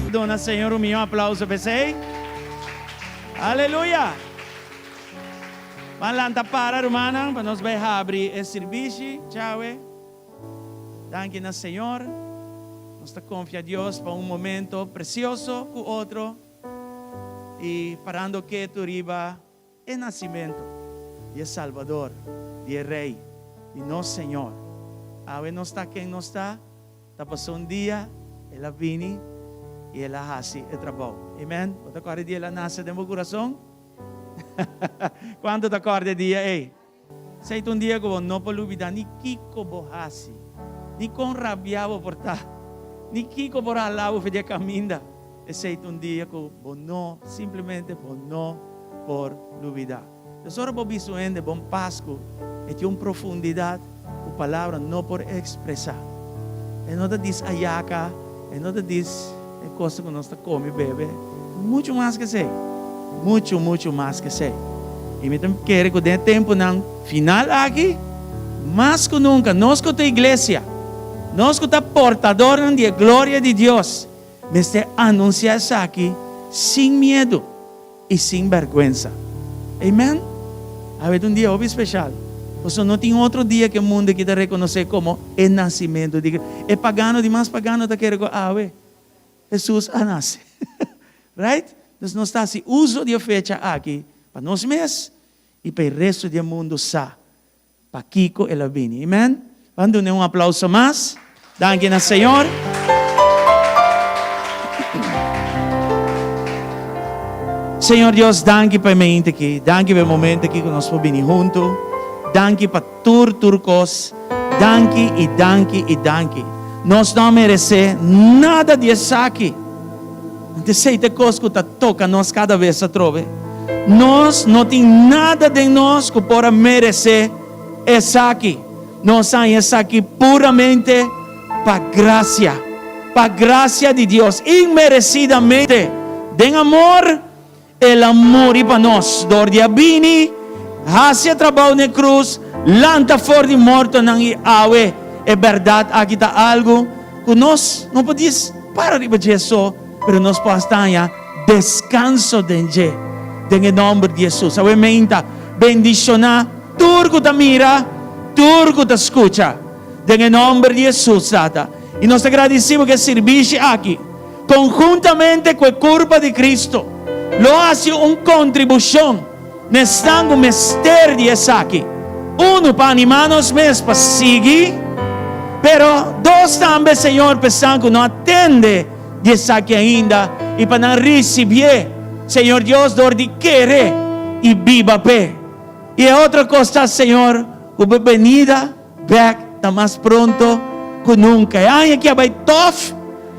Dona Senhor um milhão aplauso para você. Aleluia. Malanta para romana para nós vai abrir esse serviço. Tchau. Danke na Senhor. Nós confia a Deus para momento precioso com outro. E parando que tu riba é nascimento de Salvador, de Rei, de nosso Senhor. Ave não está quem não está. Tá passou dia, ela vini e ela hace o trabalho. Amém? Você acorda dia ela nasce do meu coração? Quando te acorda dia, ei? Sei um dia que você não pode olvidar ni Kiko bohasi, ni com rabiabo portar, ni Kiko por lá o fedia caminda. Sei um dia que você não, simplesmente você não por olvidar. Tesoro por visuende, bom Páscoa, e tem uma profundidade, a palavra não por expressar. E não te diz ayaca, e não te diz coisa que nós come, bebe. Muito mais que sei. Muito mais que sei. E me quero que dê tempo no final aqui, mais que nunca, nós que a igreja, nós que a portador da glória de Deus, me está anunciar isso aqui, sem medo e sem vergüenza. Amém? A ver, um dia muito especial. Você não tem outro dia que o mundo que te reconhecer como o nascimento. É pagano, demais pagano, te quer ver. Jesus nasce. Right? Então, nós está se uso de fecha aqui para nós mesmos e para o resto do mundo sa. Para Kiko e Lavini. Amém? Vamos dar aplauso mais. Danke na Senhor. Senhor Deus, danke para mim aqui. Danke para o momento aqui que nós podemos vir juntos. Danke para turcos. Danke e danke e danke. Nós não merecemos nada disso aqui. Então, sei que coisa que toca nós cada vez a trove. Nós não temos nada de nós que possa merecer isso aqui. Nós temos isso aqui puramente para graça. Para graça de Deus. Inmerecidamente. De amor, el amor e para nós. Dor de abini. Hacia trabalho na cruz, lanta fora de morto nang iawe. É verdade, aqui está algo que nós não podemos parar de Jesus, mas nós podemos estar descanso dentro, em nome de Jesus. A menta, bendicionar, tudo que mira, tudo que escuta, em nome de Jesus. E nós agradecemos que serviço aqui, conjuntamente com a curva de Cristo, lo hace uma contribuição. Nestando mistério de aqui. Para animar-nos mesmos para seguir. Pero dois também, Senhor, pensando que não atende de aqui ainda. E para não receber, Senhor Deus, dor de querer e viva pé. E outra coisa, Senhor, que a venida back está mais pronto que nunca. Ai, aqui vai tough,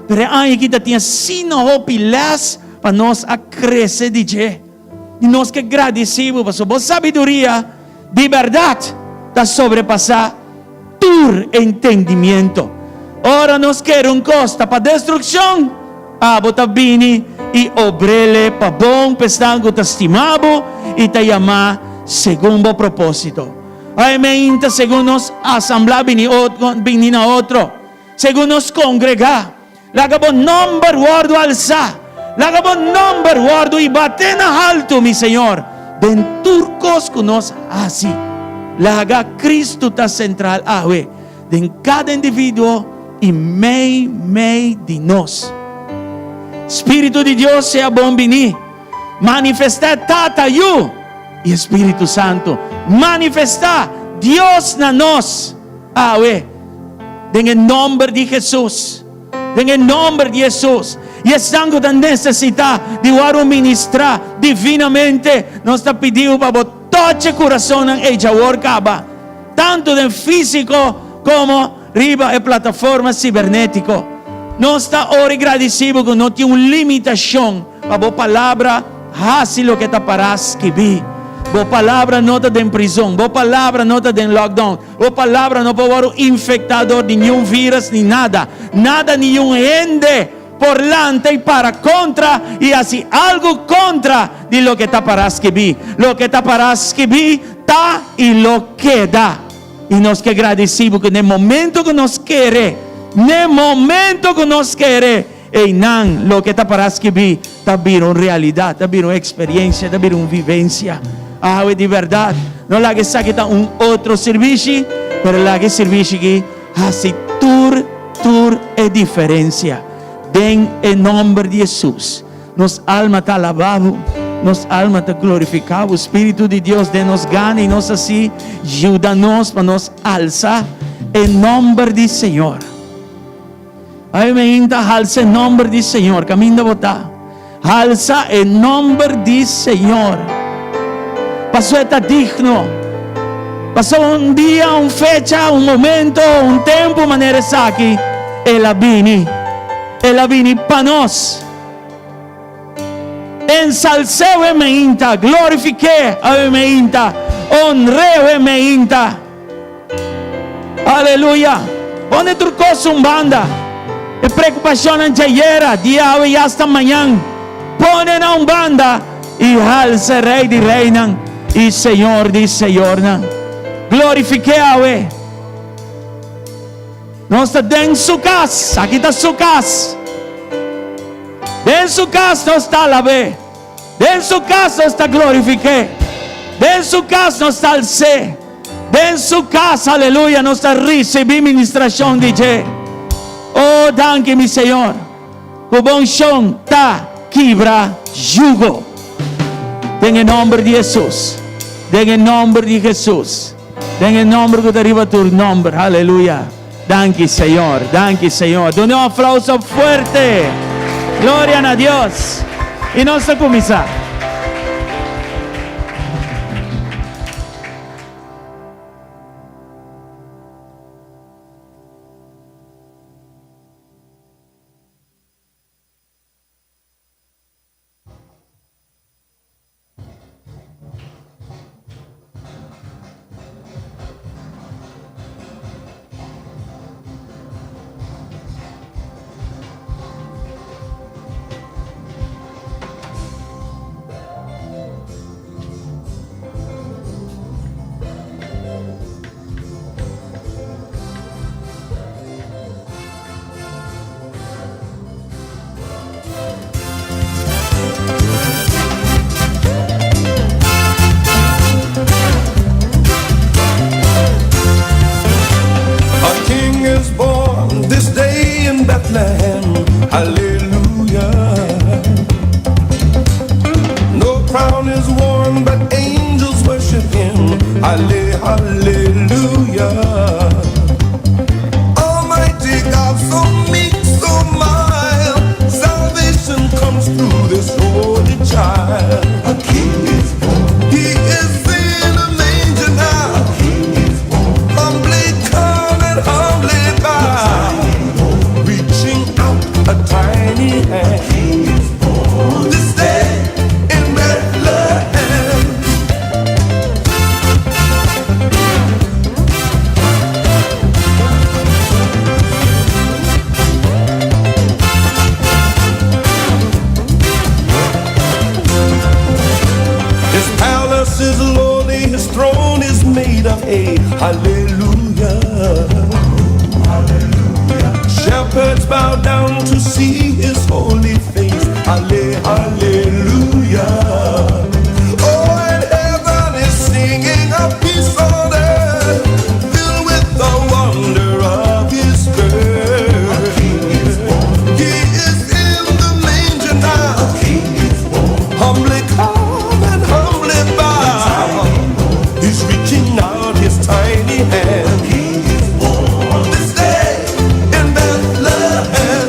mas ai, aqui tinha sino pilas para nós a crescer de je. E nós que agradecemos por sua sabedoria de verdade da sobrepassar todo entendimento. Ora nós queremos costa para destruição, bota bini e obrele para bom, pensando que estimado e te chamar segundo o propósito. Amém, segundo nós assemblar bini na outro, segundo nós congregar, lagabo number word alçar. Lagabo number word e bater na alto, mi Senhor. Den turcos que nós assim. Laga Cristo está central. Den cada indivíduo e meio de nós. Espírito de Deus seja bom venir. Manifestar tata you. E Espírito Santo. Manifestar Deus na nós. Den nome de Jesus. Den nome de Jesus. E estando da necessidade de o ministrar divinamente, nós está pedindo para toque o coração em Jaworcaba, tanto de físico como riba e plataforma cibernética. Nós está ora agradecido que não tem uma limitação para a palavra, fácil lo que está para escrever. A palavra não está em prisão, a palavra não está em lockdown, a palavra não pode infectador de nenhum vírus nem nada, nenhum ende. Por delante y para contra y así algo contra de lo que está para escribir. Lo que está para escribir está y lo queda. Y nos que agradecemos que en el momento que nos quiere E nan lo que te parece que vi, también una realidad, también una experiencia, también una vivencia. Ah, de verdad. No la que sa que está un otro servicio, pero la que servicio que hace tur es diferencia. Den en nombre de Jesús. Nos alma está alabado, nos alma está glorificado. Espíritu de Dios de nos gana y nos así, ayúdanos para nos alzar en nombre del Señor. Ay, me inta alza en nombre del Señor. Camino a votar. Alza en nombre del Señor. Pasó está digno. Pasó un día, una fecha, un momento, un tiempo, manera aquí. Ella vini para nos. Ensalceo e me inta, glorifique a me inta, honreo e me inta. Aleluya. Pone tu cosa un banda. E preocupação anteira, dia hoje hasta amanhã. Pone na banda e alce rei de reina e Senhor de Senhor. Glorifique a Ele. Nós está dentro de sua casa, aqui está sua casa. Dentro de sua casa nós está lá bem. Dentro de sua casa nós está glorifique. Dentro de sua casa nós está alce. Dentro de sua casa, aleluia, nós está receber ministração de Deus. Oh, danke mi Señor. Cubonchón ta quebra yugo. En el nombre de Jesús. En el nombre de Jesús. En el nombre que deriva tu nombre. Aleluya. Danke Señor. Danke Señor. Done un aplauso fuerte. Gloria a Dios. Y nos comienza. Bethlehem, hallelujah. No crown is worn, but angels worship him, hallelujah. Almighty God, so meek, so mild, salvation comes through this holy child. A king is born. He is in a manger now. A king is born. Humbly come and humbly bow, reaching out a tiny hand. This day in Bethlehem, his palace is lowly, his throne is made of hay. Hallelujah. Shepherds bow down to see his holy face. Hallelujah. Oh, and heaven is singing a peace on earth, filled with the wonder of his birth. He is in the manger now. Humbly come and humbly bow. He's reaching out his tiny hand. This day in Bethlehem,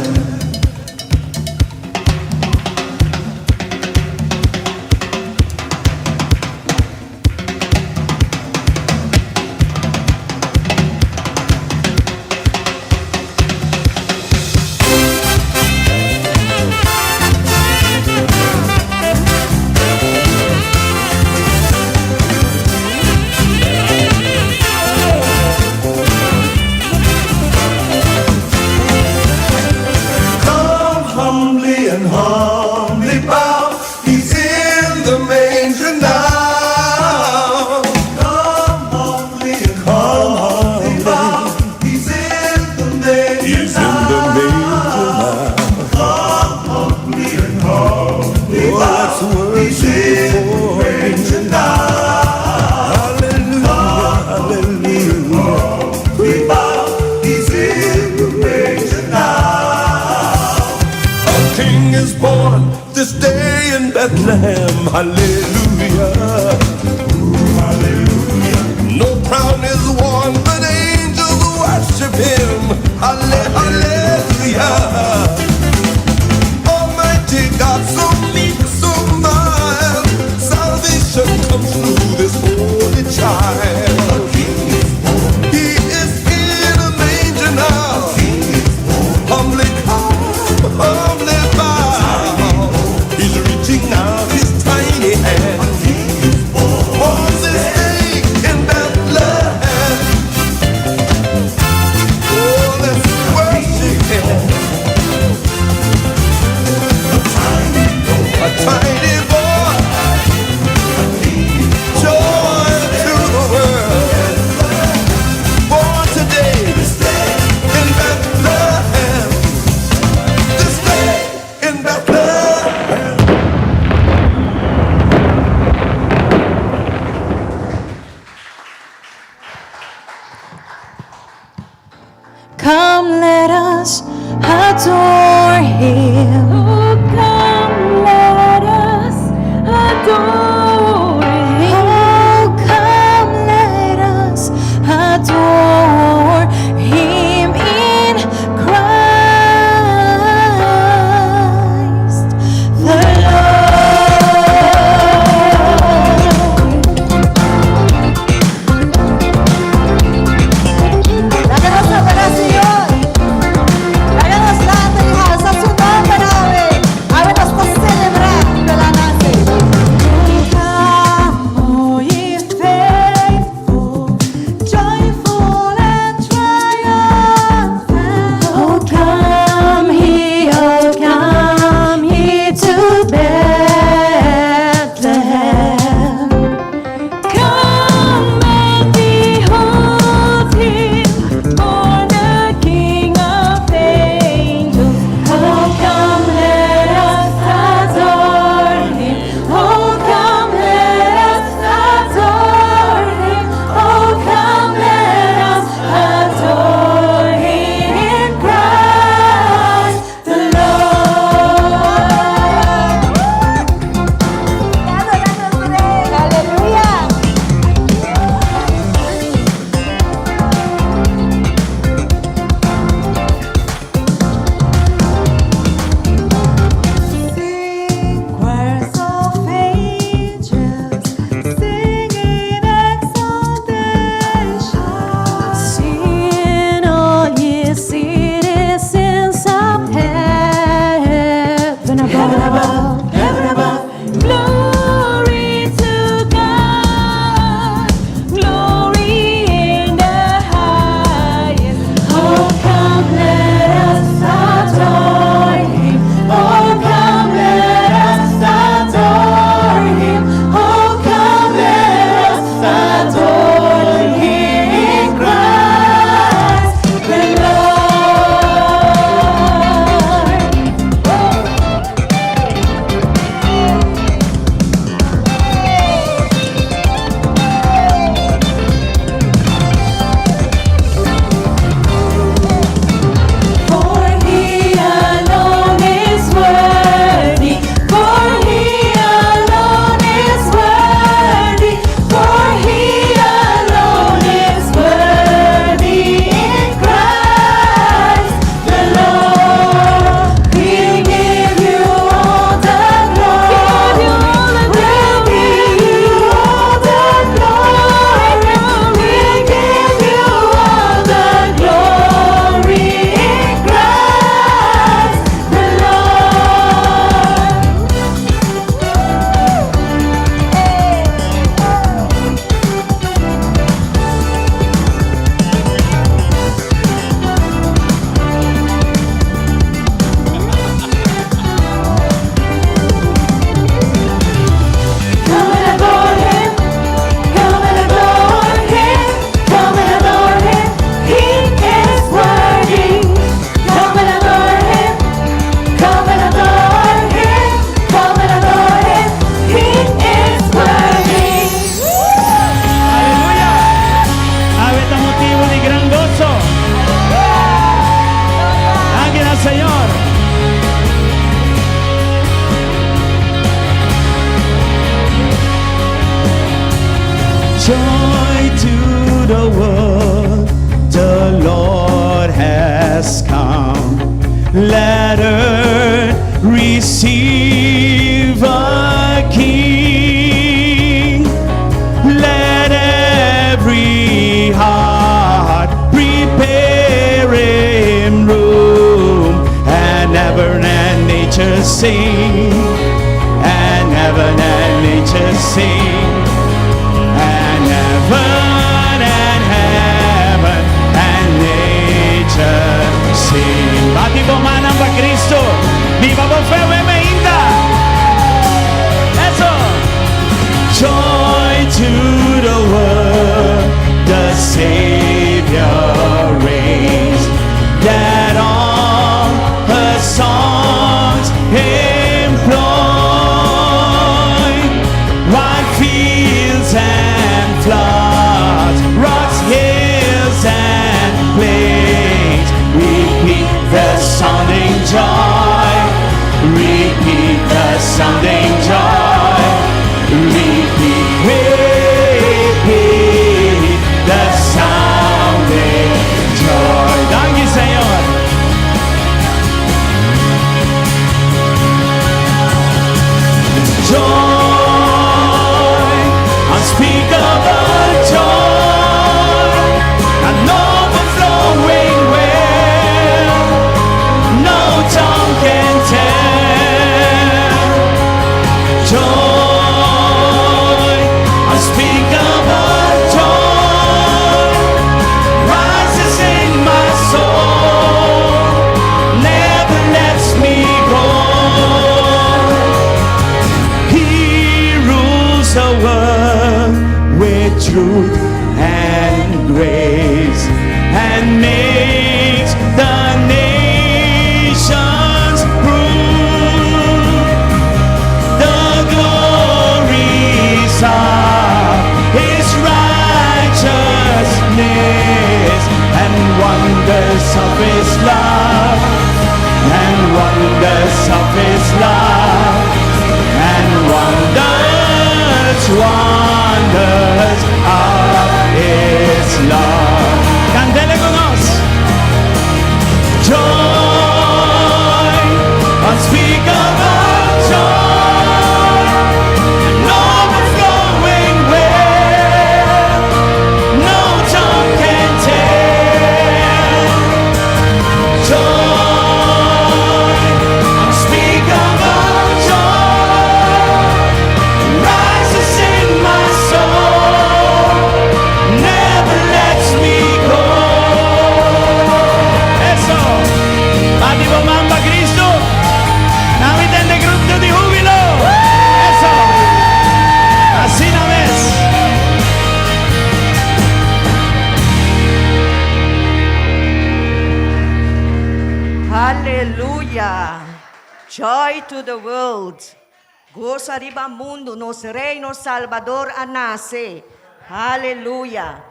born this day in Bethlehem. Hallelujah. No crown is worn, but angels worship him. Hallelujah. Almighty God, so meek, so mild, salvation comes through this holy child. He is in a manger now, humbly come, humbly bow. He's reaching out his tiny hand Let earth receive a king. Let every heart prepare him room. And heaven and nature sing. And heaven and nature sing. And heaven and nature sing. Bati po manang pa Kristo. Viva po fe mainda. Eso. Joy to the world, the Savior reigns. Let all her songs employ. Wide fields and floods, rocks, hills and plains. Repeat the sounding joy. Repeat the sounding joy. Repeat the sounding joy. Danke, Señor. Joy, unspeakable joy, an overflowing well, no tongue can tell. Joy, unspeakable joy, rises in my soul, never lets me go. He rules the world with truth and grace, and makes the nations prove the glories of his righteousness, and wonders of his love, and wonders of his love, and wonders of his love. Cantele con nos. Joy, unspeakable joy, an overflowing well, no tongue can tell. Joy, unspeakable joy, rises in my soul, never lets me go. Eso. Bati po mamba Cristo. Nawitan de grupo de júbilo. Eso. Así na vez. Hallelujah. Joy to the world. Gozo arriba al mundo, nos reino Salvador a nace. Aleluya.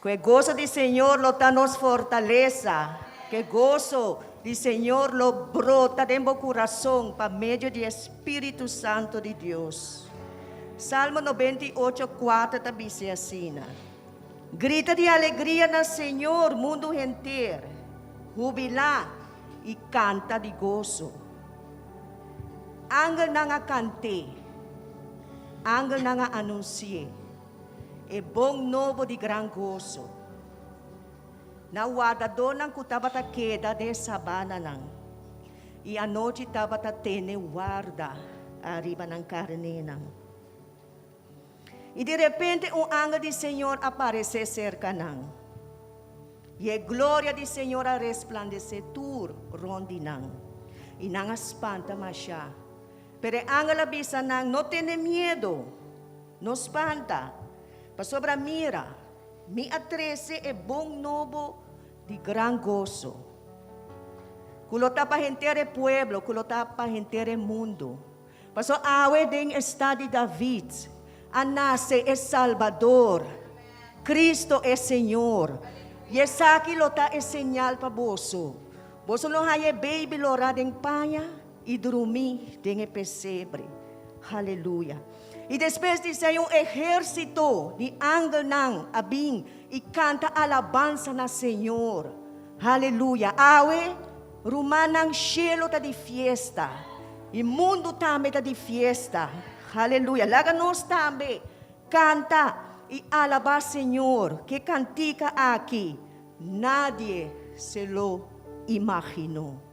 Que gozo del Señor lo da nos fortaleza. Que gozo del Señor lo brota en mi corazón por medio del Espíritu Santo de Dios. Salmo 98:4 también dice así. Grita de alegría al Señor, mundo entero. Jubila y canta de gozo. Angel nga kante, angel nga anuncie, e bom novo de gran gozo. Na guardador ng kutabata queda de sabana nang, e a noite tabata tene guarda arriba ng carne nang. E de repente angel de Senhor aparece cerca nang, e a glória de Senhor a resplandecer tur rondi nang, e nang espanta masya. Pero angel avisa nang, no tiene miedo, no espanta, pa sobra mira, mi atrece e bom novo de gran gozo. Kulota pa hentere pueblo, kulota pa hentere mundo. Paso awe ding estado de David, a nace es Salvador, Cristo es Señor. Y esa aquí lota es señal pa boso. Boso lo haye baby lora ding paya, e dormir em pesebre. Aleluia. E depois diz aí exército de anjo nang abim e canta alabança na Senhor. Aleluia. Awe Rumanang cielo ta di fiesta. Imundo tame ta di fiesta. Hallelujah. Laganos tame. Canta y alaba Señor. Que cantica aquí. Nadie se lo imaginó.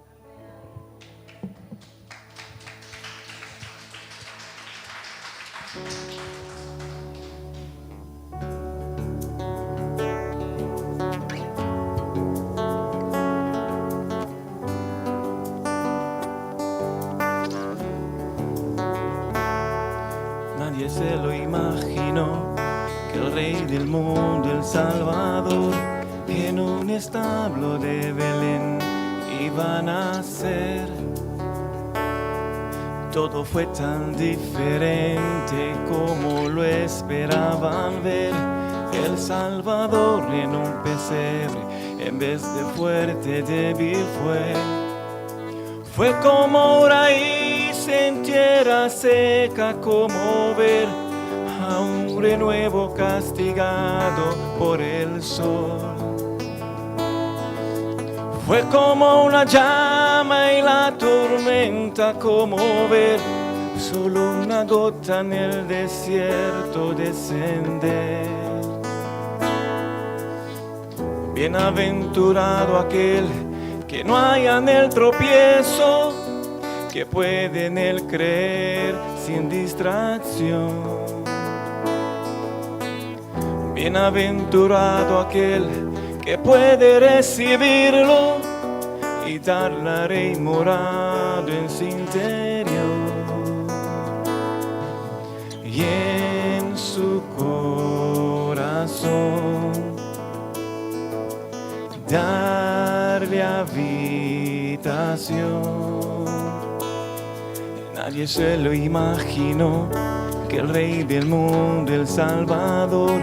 Nadie se lo imaginó que el Rey del mundo, el Salvador, en un establo de Belén iba a nacer. Todo fue tan diferente como lo esperaban ver. El Salvador en un pesebre, en vez de fuerte, débil fue. Fue como raíz en tierra seca, como ver a un renuevo castigado por el sol. Fue como una llama y la tormenta, como ver solo una gota en el desierto descender. Bienaventurado aquel que no haya en el tropiezo, que puede en él creer sin distracción. Bienaventurado aquel que puede recibirlo y darle rey morado en su interior. Y en su corazón darle habitación. Nadie se lo imaginó que el Rey del mundo, el Salvador,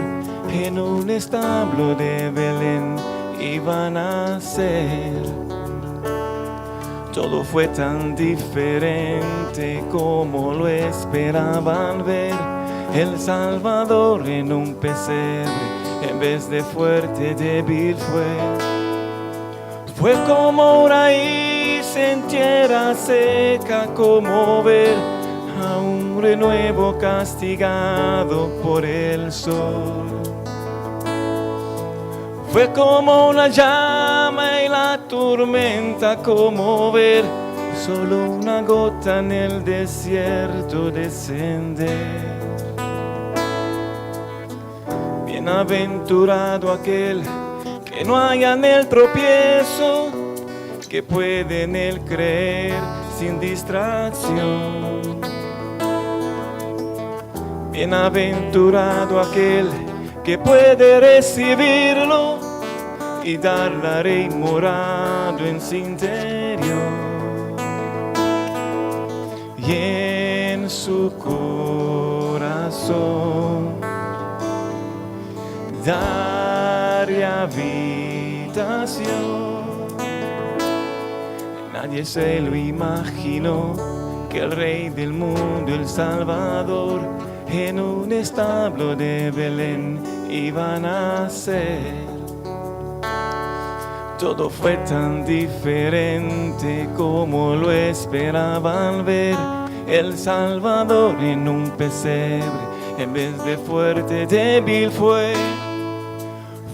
en un establo de Belén iba a nacer. Todo fue tan diferente como lo esperaban ver. El Salvador en un pesebre, en vez de fuerte, débil fue. Fue como raíz en tierra seca, como ver a un renuevo castigado por el sol. Fue como una llama y la tormenta, como ver solo una gota en el desierto descender. Bienaventurado aquel que no haya en el tropiezo, que puede en él creer sin distracción. Bienaventurado aquel que puede recibirlo y darle rey morado en su interior. Y en su corazón darle habitación. Nadie se lo imaginó que el Rey del mundo, el Salvador, en un establo de Belén iba a nacer. Todo fue tan diferente como lo esperaban ver. El Salvador en un pesebre, en vez de fuerte, débil fue.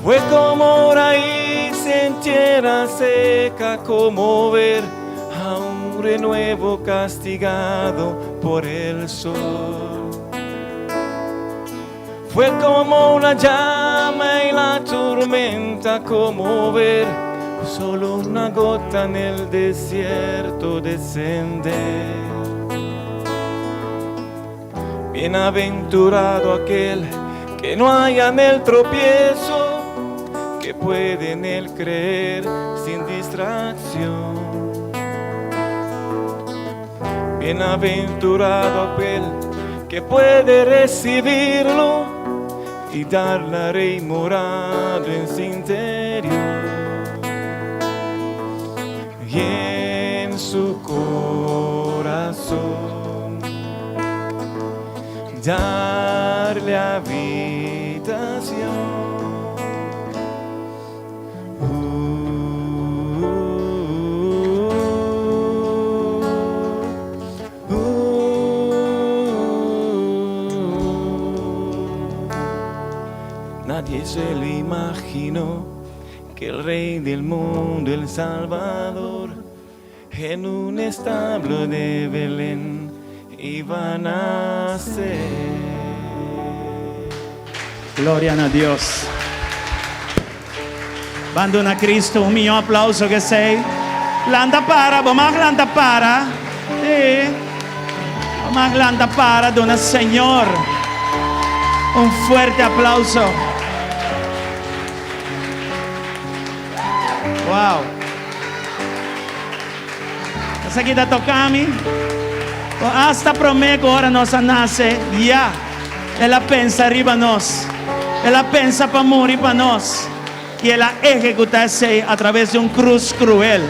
Fue como raíz en tierra seca, como ver a un renuevo castigado por el sol. Fue como una llama y la tormenta, como ver solo una gota en el desierto descender. Bienaventurado aquel que no haya en el tropiezo, que puede en él creer sin distracción. Bienaventurado aquel que puede recibirlo y darle rey morado en su interior. Y en su corazón darle habitación. y se lo imaginó que el Rey del mundo, el Salvador, en un establo de Belén iba a nacer. Gloria a Dios. Bando a Cristo, un mio applauso che sei. Landa para, vamos landa para. Sí. Vamos landa para, dona Señor. Un fuerte aplauso. Wow. Essa aqui da tocami. Hasta promego ora nossa nasce. Ya. Ela pensa arriba nós. Ela pensa para morir para nós. Y ela ejecuta ese a través de un cruz cruel.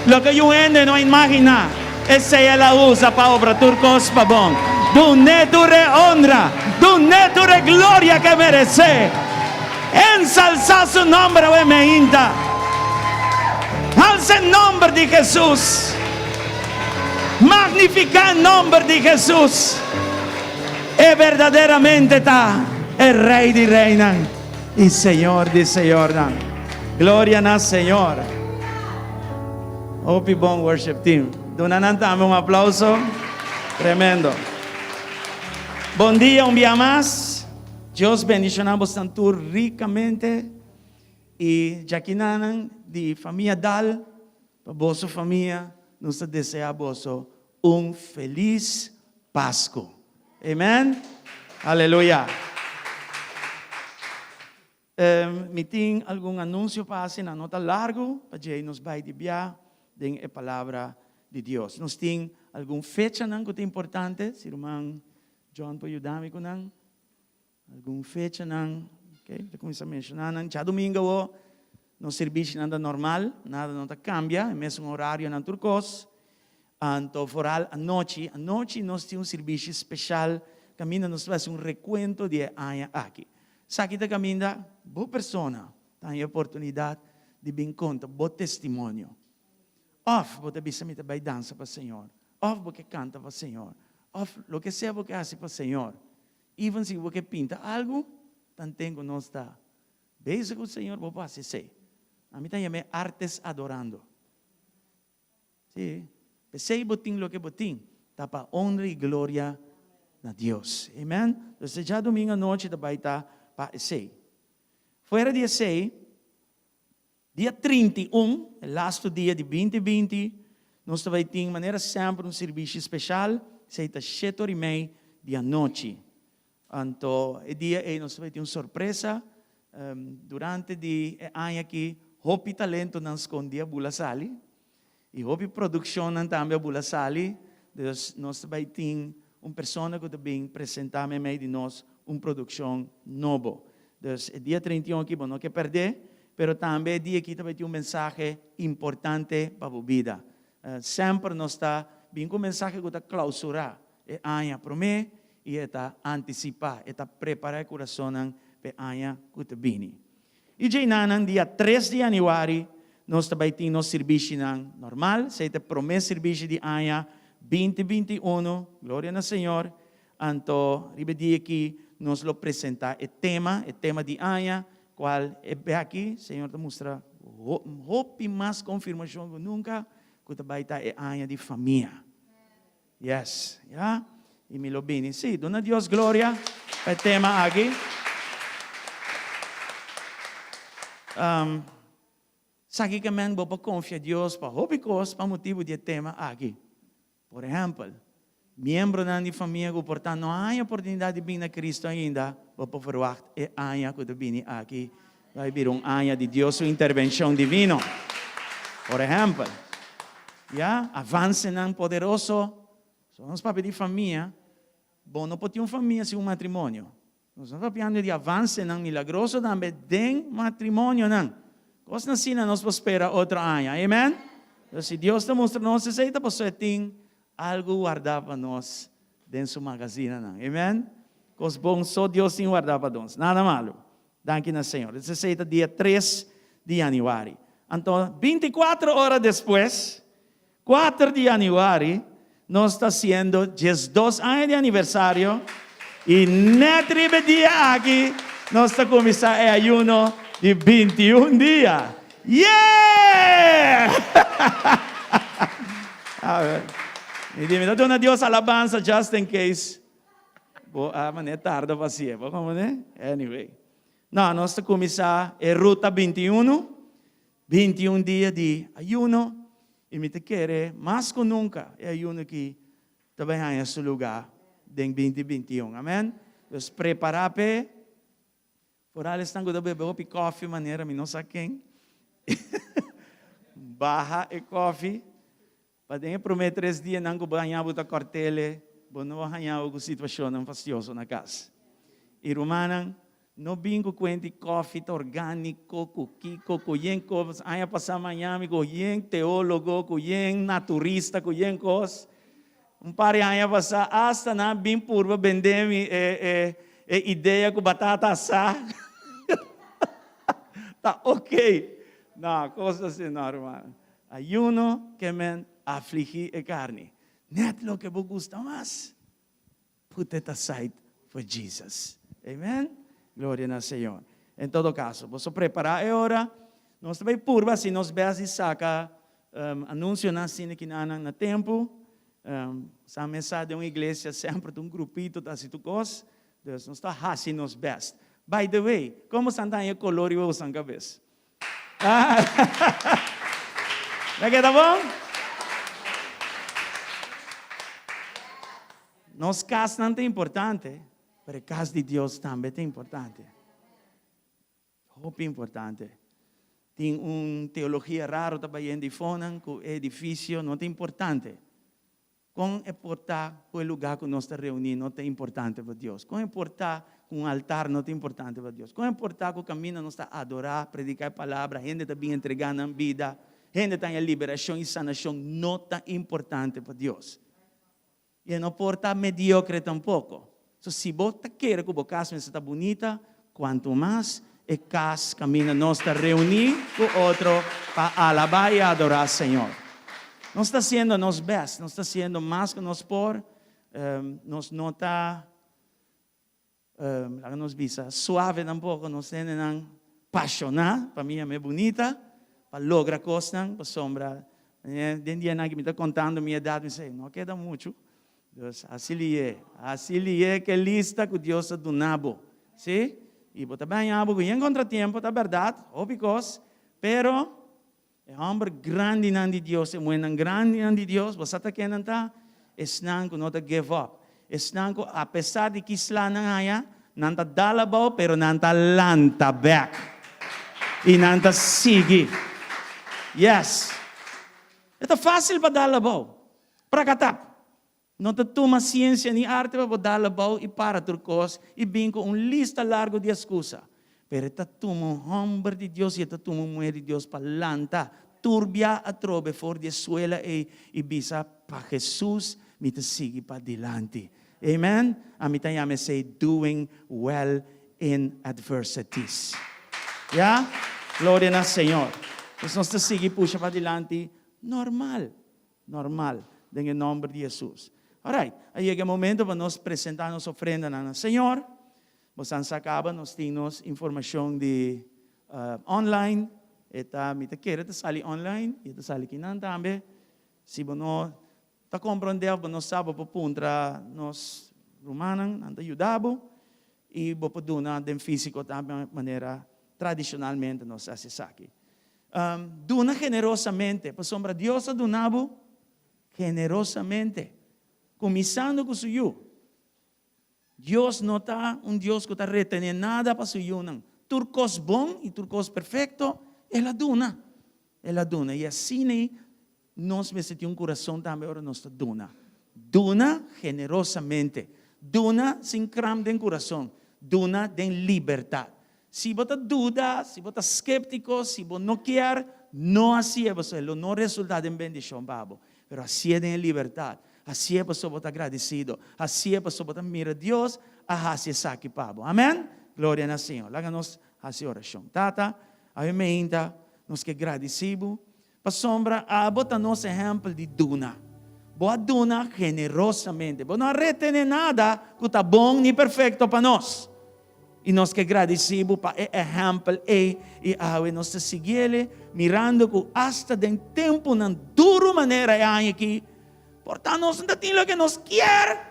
Lo que yo ende no imagina, ese ela usa para obra turcos pabón. Donde tu honra, donde tu gloria que merece. Ensalza su nombre, we me inta. Alza el nombre de Jesús. Magnifica el nombre de Jesús. Es verdaderamente está el Rey de Reinas y Señor de Señor. Gloria al Señor. Hope Bon Worship Team. Donanantame un aplauso tremendo. Buen día, un día más. Dios bendicionamos tanto ricamente. Y Jaquinanan de familia Dal, para vossa família, nos deseamos un feliz Pascua. Amén. Aleluya. Me tem algum anúncio para fazer na nota largo, para que nos vai dibiar de a palavra de Deus. Nós tem alguma fecha que é importante, se o irmão John pode ajudar-me com não? Alguma fecha não? Ok, já começa a mencionar. Já domingo, no serviço nada normal, nada não cambia, é mesmo horário na Turcos. Então, foral à noite nós temos um serviço especial, caminha nos faz recuento de anos aqui. Sabe que caminha, boa pessoa, tem a oportunidade de bem conta, bom testemunho. Of, você bisa vai dança para o Senhor. Of, você canta para o Senhor. Of, lo que seja você faz para o Senhor. Even se você pinta algo, também nós está. Beijo com o Senhor, vou fazer isso. A mim também artes adorando. Sim. Pensei botim lo que botim, tá para honra e glória a Deus. Amém? Então, já domingo à noite vai estar para esse. Fora de esse, dia 31, o último dia de 2020, nós vamos ter de maneira sempre um serviço especial, seita 7h30 da noite. Então, o dia aí nós vamos ter uma surpresa durante o ano aqui, hopi talento não escondia bula sali. E hopi produção não também bula sali. Então, nós vamos ter uma pessoa que também apresentar me meio de nós uma produção nova. Então, o dia 31 aqui, não quer perder, mas também o dia aqui vai ter mensagem importante para a vida. Sempre nós está bem com mensagem que está clausurar o ano para mim e está antecipar, está preparar o coração para o ano que vem. E já no dia 3 de janeiro, nós também temos nosso serviço normal, seja promessa serviço de ano 2021, glória ao Senhor. Então, dia aqui, nós lo apresentar o tema de ano, qual é aqui, Senhor te mostra, hope mais confirmação que nunca, que vai estar o ano de família. Yes, yeah? E me lo bene. Sim, dona Deus glória para o tema aqui. Sabe que man vou confiar em Deus para hobicos para motivo de tema aqui. Por exemplo, membro da família que portanto não há oportunidade de vir a Cristo ainda, vou verwacht é ano que vem aqui vai vir ano de Deus sua intervenção divina. Por exemplo, já avance não poderoso, somos papéis de família, bom não pode ter uma família sem um matrimônio. Nós estamos falando de avance não milagroso também de matrimônio não. Coisa assim nós vamos esperar outro ano, amém? Então, se Deus te mostra nós aceita, você tem algo guardado para nós dentro do sua magazine, não, amém? Coisa bom só Deus tem guardado para nós, nada malo. Danke ao Senhor. Isso aceita dia 3 de janeiro. Então, 24 horas depois, 4 de janeiro, nós está sendo 12 anos de aniversário. E netribe dia aqui, Nós está começar ayuno de 21 dias. Yeah! E dime, dá a Deus alabanza just in case. Mas é tarde para si. Como, né? Anyway. Não, nós está começar a ruta 21. 21 dias de ayuno. E me te quer mais que nunca. É ayuno que também há em seu lugar. Em 2021. Amém? Então, preparar-se. Por ali estão com beber coffee, maneira, me não sei quem. Barra e coffee. Para prometer 3 dias, não banhar a cortele. Não banhar a situação fastidiosa na casa. E romanan, não bingo com coffee orgânico, kiko, kuyenko, aí passar Miami, kuyen teólogo, kuyen naturista, kuyen cos. Pare aí passar hasta na bem purba vendem ideia com batata assar. Tá ok. Não, coisa assim normal. Ayuno que me afligir a carne. Net lo que vos gusta mais. Put it aside for Jesus. Amen? Glória ao Senhor. Em todo caso, você preparar agora. Nós também purba, se nós vemos e saca anúncio na cine que na tempo. Essa mensagem de uma igreja sempre de grupito da situação. Deus não está assim nos best. By the way, como santanha color e usam cabeça? Vai tá bom? Nos casos não é importante, mas o caso de Deus também é importante. Muito importante. Tem uma teologia rara também em Difonan, que o edifício não é importante. Quão importar o lugar que nós estamos reunidos não é importante para Deus. Quão importar um altar não é importante para Deus. Quão importar que o caminho nós está a adorar, predicar a palavra, a gente está bem entregando a vida, a gente está em liberação e sanação, não é importante para Deus. E não pode estar mediocre tampouco. So, se você quer que a casa está bonita, quanto mais a casa caminha nós está reunidos com outro para alabar e adorar o Senhor. Não está sendo nos best, não está sendo mais que nós por, nós não está, nos visa suave tampoco, nós temos apaixonado, para mim é bonita, para lograr coisas, para sombra. Den dia que me está contando minha idade, me diz, não queda muito. Deus, assim é que lista que Deus do nabo, sim? E você também abo que em contratempo, é verdade, obicos, pero é homem grande de Deus, é muito grande de Deus, você está querendo tá? Esnan que não te give up. Esnan que apesar de que isla não haya, não te dalabao, pero não te lanta back. E não te sigue. Yes. É fácil para dalabao. Para catap. Não te toma ciência nem arte para dalabao e para turcos e bem com lista largo de excusa. Pero te toma homem de Deus e te toma mulher de Deus para lanta. Turbia a trobe for de escuela e bisa para Jesus me te sigue para dilante. Amen? A mim também me say doing well in adversities. Yeah? Glória ao Senhor. Então nós te sigue puxa para dilante normal. Normal. Em nome de Jesus. Alright. Aí chega o momento para nós apresentar nossa ofrenda ao Senhor. Você acaba, nós temos informação de online. Eta me te quer te sali online, e te sali kinan também. Se você está compreendendo, você sabe para puntra nos romanos, não te ajudamos. E você dona de físico também de maneira tradicionalmente nós fazemos aqui. Dona generosamente, para sombra Deus a donabo generosamente, começando com o seu. Deus não está Deus que está retendo nada para o seu. Turcos bom e turcos perfeito. Ela dona. E assim, nós temos coração também, agora nós dona. Dona generosamente. Dona sem crame de coração. Dona de liberdade. Se você duda, se você é escéptico, se você não quer, não assim é você. Não resulta em bendição, babo. Mas assim é de liberdade. Assim é você agradecido. Assim é você mira Deus, assim é aqui, babo. Amém? Glória ao Senhor. Láganos a oração. Tata. Ainda, nós que agradecemos. Para sombra, bota nosso exemplo de duna. Boa duna generosamente. Boa não retene nada que está bom nem perfeito para nós. E nós que agradecemos para o exemplo e nós te seguimos mirando que hasta de tempo na dura maneira aqui. Portanto, nós não temos o que nós queremos,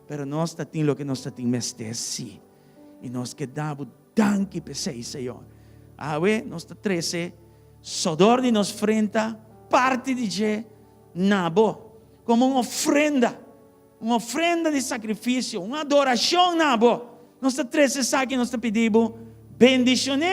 mas nós temos o que nós temos sim. E nós que damos danke para você, Senhor. Nós te trece, sodor de nos frente, parte de je, nabo, como uma ofrenda de sacrifício, uma adoração, nabo. Nós te trece aqui, nós te pedimos, bendicione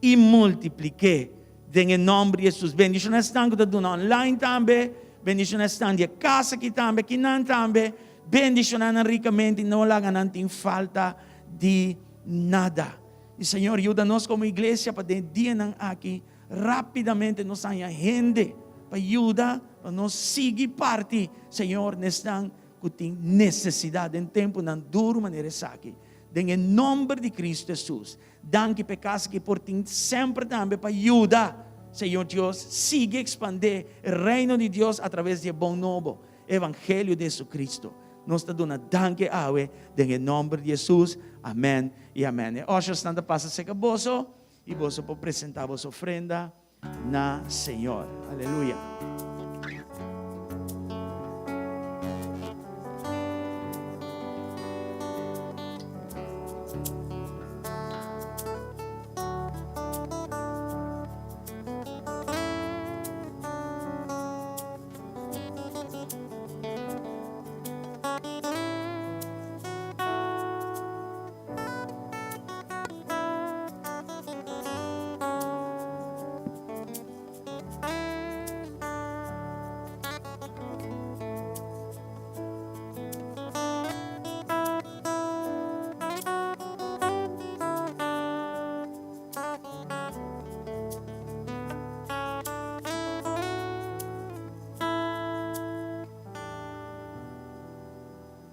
e multiplique. Em nome de Jesus, bendicione estão que te online também, bendicione estão de casa aqui também, que não também, bendicione ricamente, não lá não tem falta de nada. E Senhor, ajuda-nos como igreja para ter dia aqui, rapidamente nos tenha gente para ajudar, para nos seguir parte, Senhor, nesta que tem necessidade em tempo não duro maneira aqui. Em nome de Cristo Jesus, danke pecas que por ti sempre também para ajudar, Senhor Deus, siga expandir o reino de Deus através de bom novo, Evangelho de Jesus Cristo. Nós te damos danke awe, em nome de Jesus, amém e amém. Hoje estamos a passar a bozo, e bozo para apresentar a ofrenda na Senhor. Aleluia.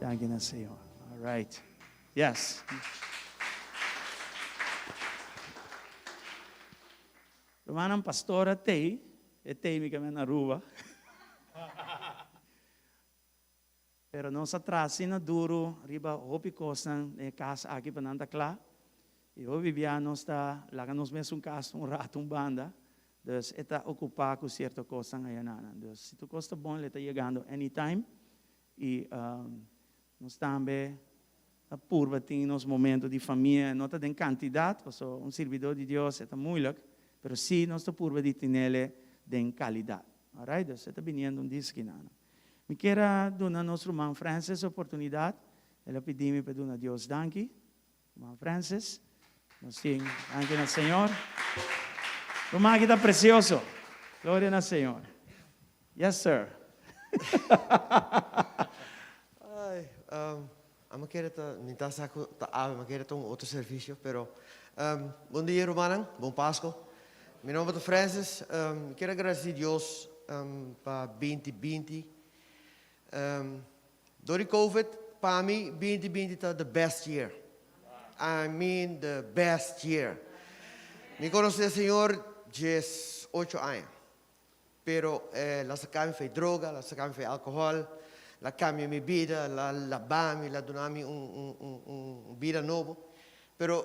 Danke na Senhor. All right. Yes. Romanang pastora Tay, mi kami na rua. Pero não se atrase na duro, riba hopi kosan e casa aqui para nanta kla. E o viviano está lá nos mesmo caso um rato banda. Dus eta ocupar com certa coisa ngayon. Dus se tu costa bom, ele está chegando anytime. E nós também apurva tem nos momentos de família, não tem quantidade, porque um servidor de Deus é muito, mas sim nós apurva de ter ele de qualidade. Alright, então está vindo disco não. Me quero dar a nosso irmão Francis a oportunidade. Ele pediu-me para dar a Deus danke. Irmão Francis, nós temos danke ao Senhor. Irmão que está precioso. Glória ao Senhor. Yes, sir. Minta saco maquera outro serviço, pero bom dia, Romanang, bom Páscoa. Meu nome é Francis. Quero agradecer a Deus para 2020. Door COVID, para mim, 2020 está the best year. I mean, the best year. Me conheci o Senhor 18 anos, pero la sacami fez droga, la sacami fez álcool. La cambia mi vida, la bami, la donami vida novo. Pero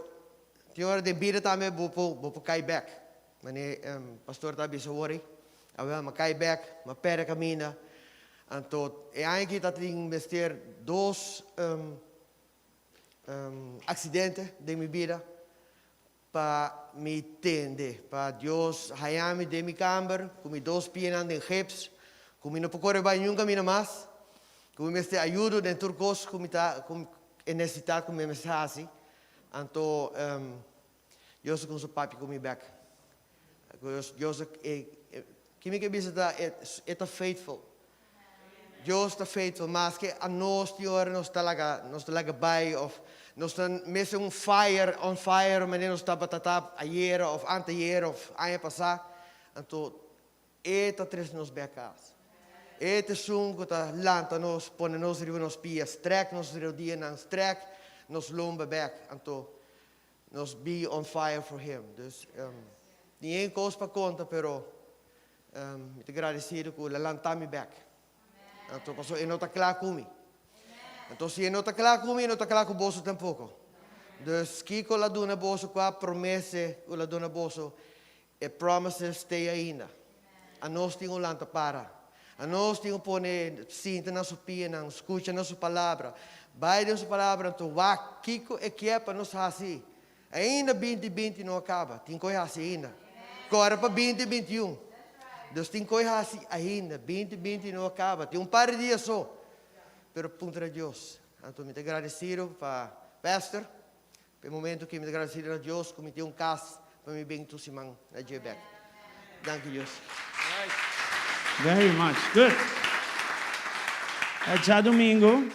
tem hora de vida também vou cair back. Mas pastor também se worry. Eu vou cair back, mas pera caminha. Então, aí que tá tem investir dois acidentes de minha vida para me entender, para Deus hayame de minha câmara, com meus dois pés em gips, com não pode correr nunca mais. Como me está ajuda dentro do curso, como é necessidade, como me está assim. Então, eu sou com o papi com o back. Eu sou que me visita é faithful. Deus está faithful, mas que a nós nós está lá by of nós está mesmo on fire, mas nós está batata ayer of anteayer of ano passado. Então, está três nos becas. Este sungo ta lanta nos pone nos riva nos pies trek nos rodia nos trek nos lomba back anto nos be on fire for him. Dus ninguém coisa para conta, pero me agradecido com la lanta me back. Anto passo e não tá claro comigo. Então se não tá claro comigo, não tá claro com bolso tampouco. Dus kiko la duna boso qua promesse la duna boso e promises stay ainda. A nós tinha lanta para. A nós tinha pone sinta na sua pia, não escuta na sua palavra. Vai de sua palavra, então vá kiko e que é para nós assim. Ainda 2020 não acaba, tem coisa assim ainda. Agora para 2021. Deus tem coisa assim ainda, 2020 não acaba. Tem par de dias só. Pero punto de Deus. Então me agradecido para pastor. Pelo momento que me agradecido a Deus, como tem caso para me bem tu simang na Jebec. Thank you, Deus. Very much. Good. Já domingo,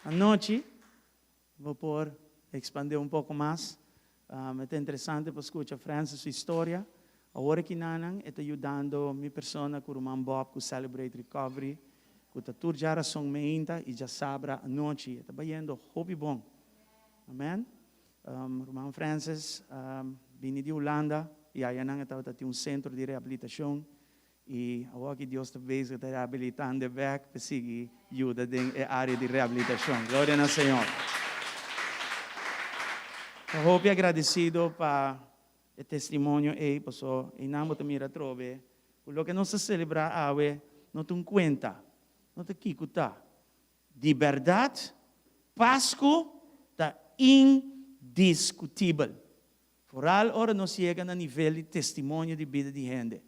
à noite, vou expandir um pouco mais. É interessante para escutar Francis, sua história. Agora que nanang, está ajudando a minha pessoa com o irmão Bob, com Celebrate Recovery, com a tour já ração meinta e já sabra a noite. Está baiando hobby bom. Amém? Irmão Francis, vim de Holanda e aí nanang está um centro de reabilitação. E agora que Deus está vendo está reabilitando back para seguir ajuda na área de reabilitação. Glória ao Senhor. Eu estou agradecido para o testemunho e posso em nome de mira trove o que nós celebramos hoje não tem conta não tem que contar de verdade Páscoa está indiscutível foral ora nós chega no nível de testemunho de vida de gente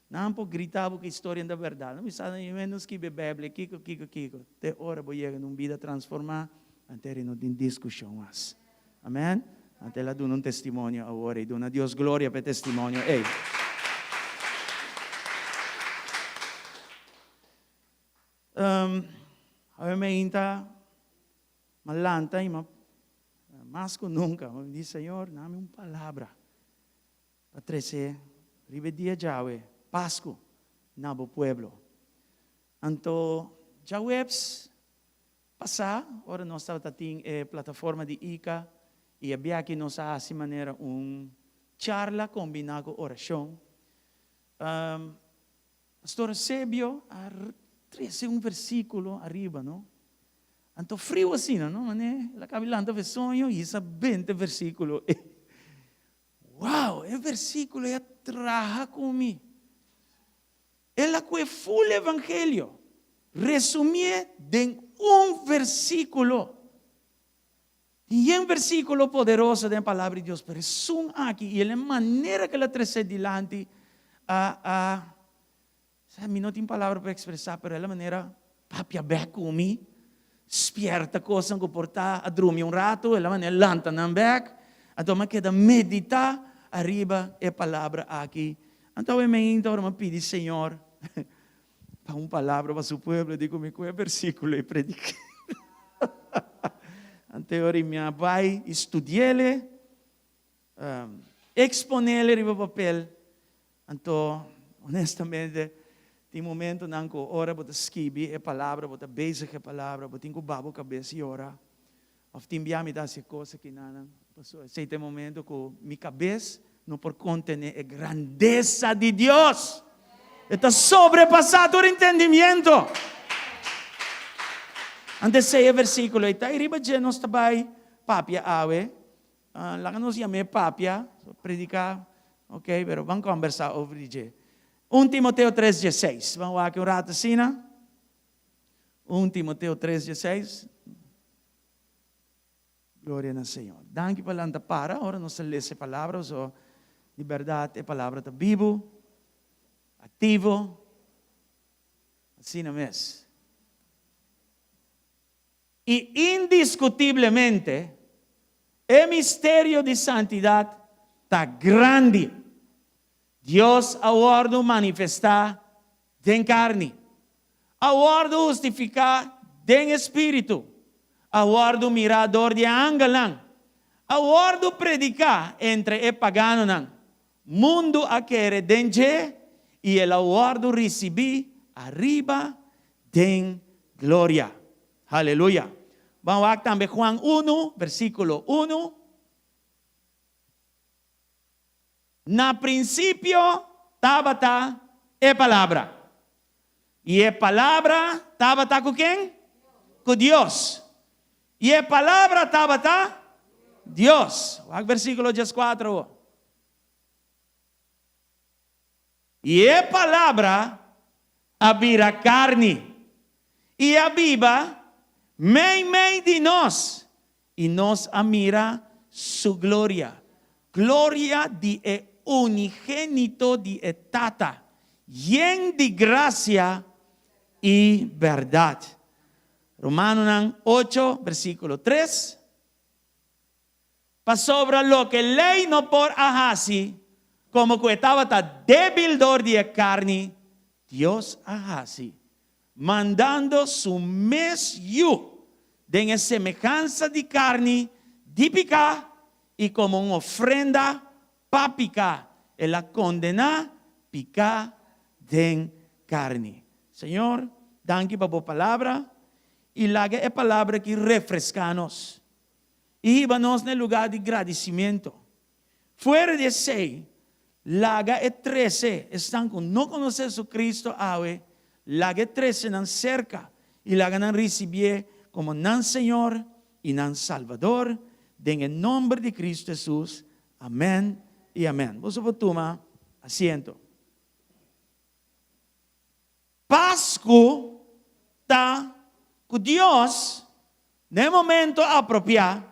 não pode gritar porque a história da verdade não precisa nem menos que Bíblia kiko até ora vou chegar numa vida transformada até não tem discussão mais amém. Ante la dono un testimonio agora e dono a Deus glória per testimonio. Ei. A me inta malanta e mas que nunca. Me diz Senhor, dá-me uma palavra. Para trazer rivedia Jawe, Páscoa, nabo pueblo. Anto Jawebs passar, ora nós estamos em plataforma de ICA. E havia aqui nos assim maneira charla combinada com oração. Pastor Eusebio trouxe versículo arriba, não? Então frio assim, não? La cavilanta ve sonho e essa 20 versículo. Wow, esse versículo é traja comigo. Ela que full evangelho resumir em versículo. E um versículo poderoso da palavra de Deus, pero são aqui, e a maneira que ela traz adiante, sabe, não tem palavra para expressar, pero a maneira, papi, aberta comigo, esperta coisa, comportar, a dormir rato, a maneira, lanta não back, então me queda meditar, arriba a palavra aqui. Então eu me pedi, Senhor, para uma palavra para o seu povo, digo, me qual é o versículo e prediquei. Anterior minha vai estudá-le, exponer-le no papel. Então, honestamente, tem momento em que ora para escrever a palavra, para beijar a palavra, para ter que babar a cabeça e ora. Ou tem me dar essa coisa que não. Esse é o momento que minha cabeça não pode conter a grandeza de Deus. Está sobrepassado o entendimento. Antes sei o versículo, está arriba de nós também, papia awe, lá que nós chamamos papia, predicar, ok, pero vamos conversar sobre isso. 1 Timoteo 3:16, vamos aqui um rato assim, 1 Timoteo 3:16, glória ao Senhor. Danke pela anda para, agora nós lemos a palavra, so, de verdade, a palavra está vivo, ativo, assim mesmo. Y indiscutiblemente, el misterio de santidad está grande. Dios ahora manifesta en carne. Ahora justifica en espíritu. Ahora mirador de ángeles. Ahora predicar entre el pagano. Mundo a querer denje y el ahora recibir arriba de gloria. Aleluya. Vamos a también Juan 1, versículo 1. Na principio estaba a palavra. E a palavra estava com quem? Com Deus. E a palavra estava Dios. Wag versículo 14. E a palavra abrirá carne e aviva meio de nós e nos admira su glória. Glória de unigênito de Tata, lleno de gracia e verdade. Romanos 8, versículo 3. Para sobre lo que lei no por ahasi, como que estaba tan débil de carne, Dios ahasi, mandando su mesio de semejanza de carne, dípica y como una ofrenda pápica, en la condena pica de carne. Señor, danke por tu palabra y la que es palabra que refrescanos. Y íbamos en el lugar de agradecimiento. Fuera de ese, laga e 13 están con no conocer a Cristo ahora, laga e 13 están cerca y laga no recibir como nan Señor y nan Salvador, en el nombre de Cristo Jesús. Amén y amén. Vos toma asiento. Pascu está con Dios en el momento apropiado.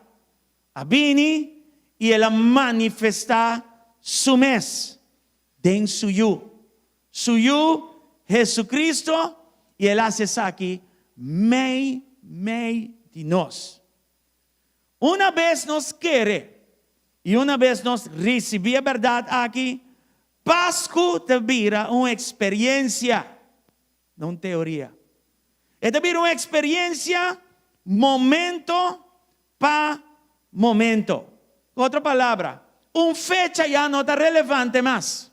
Abini y él manifesta su mes den suyo Jesucristo y él hace aquí mei de nos. Una vez nos quiere y una vez nos recibe verdad aquí, Pascu te vira una experiencia, no teoría. Es una experiencia momento pa momento. Otra palabra, una fecha ya no está relevante más.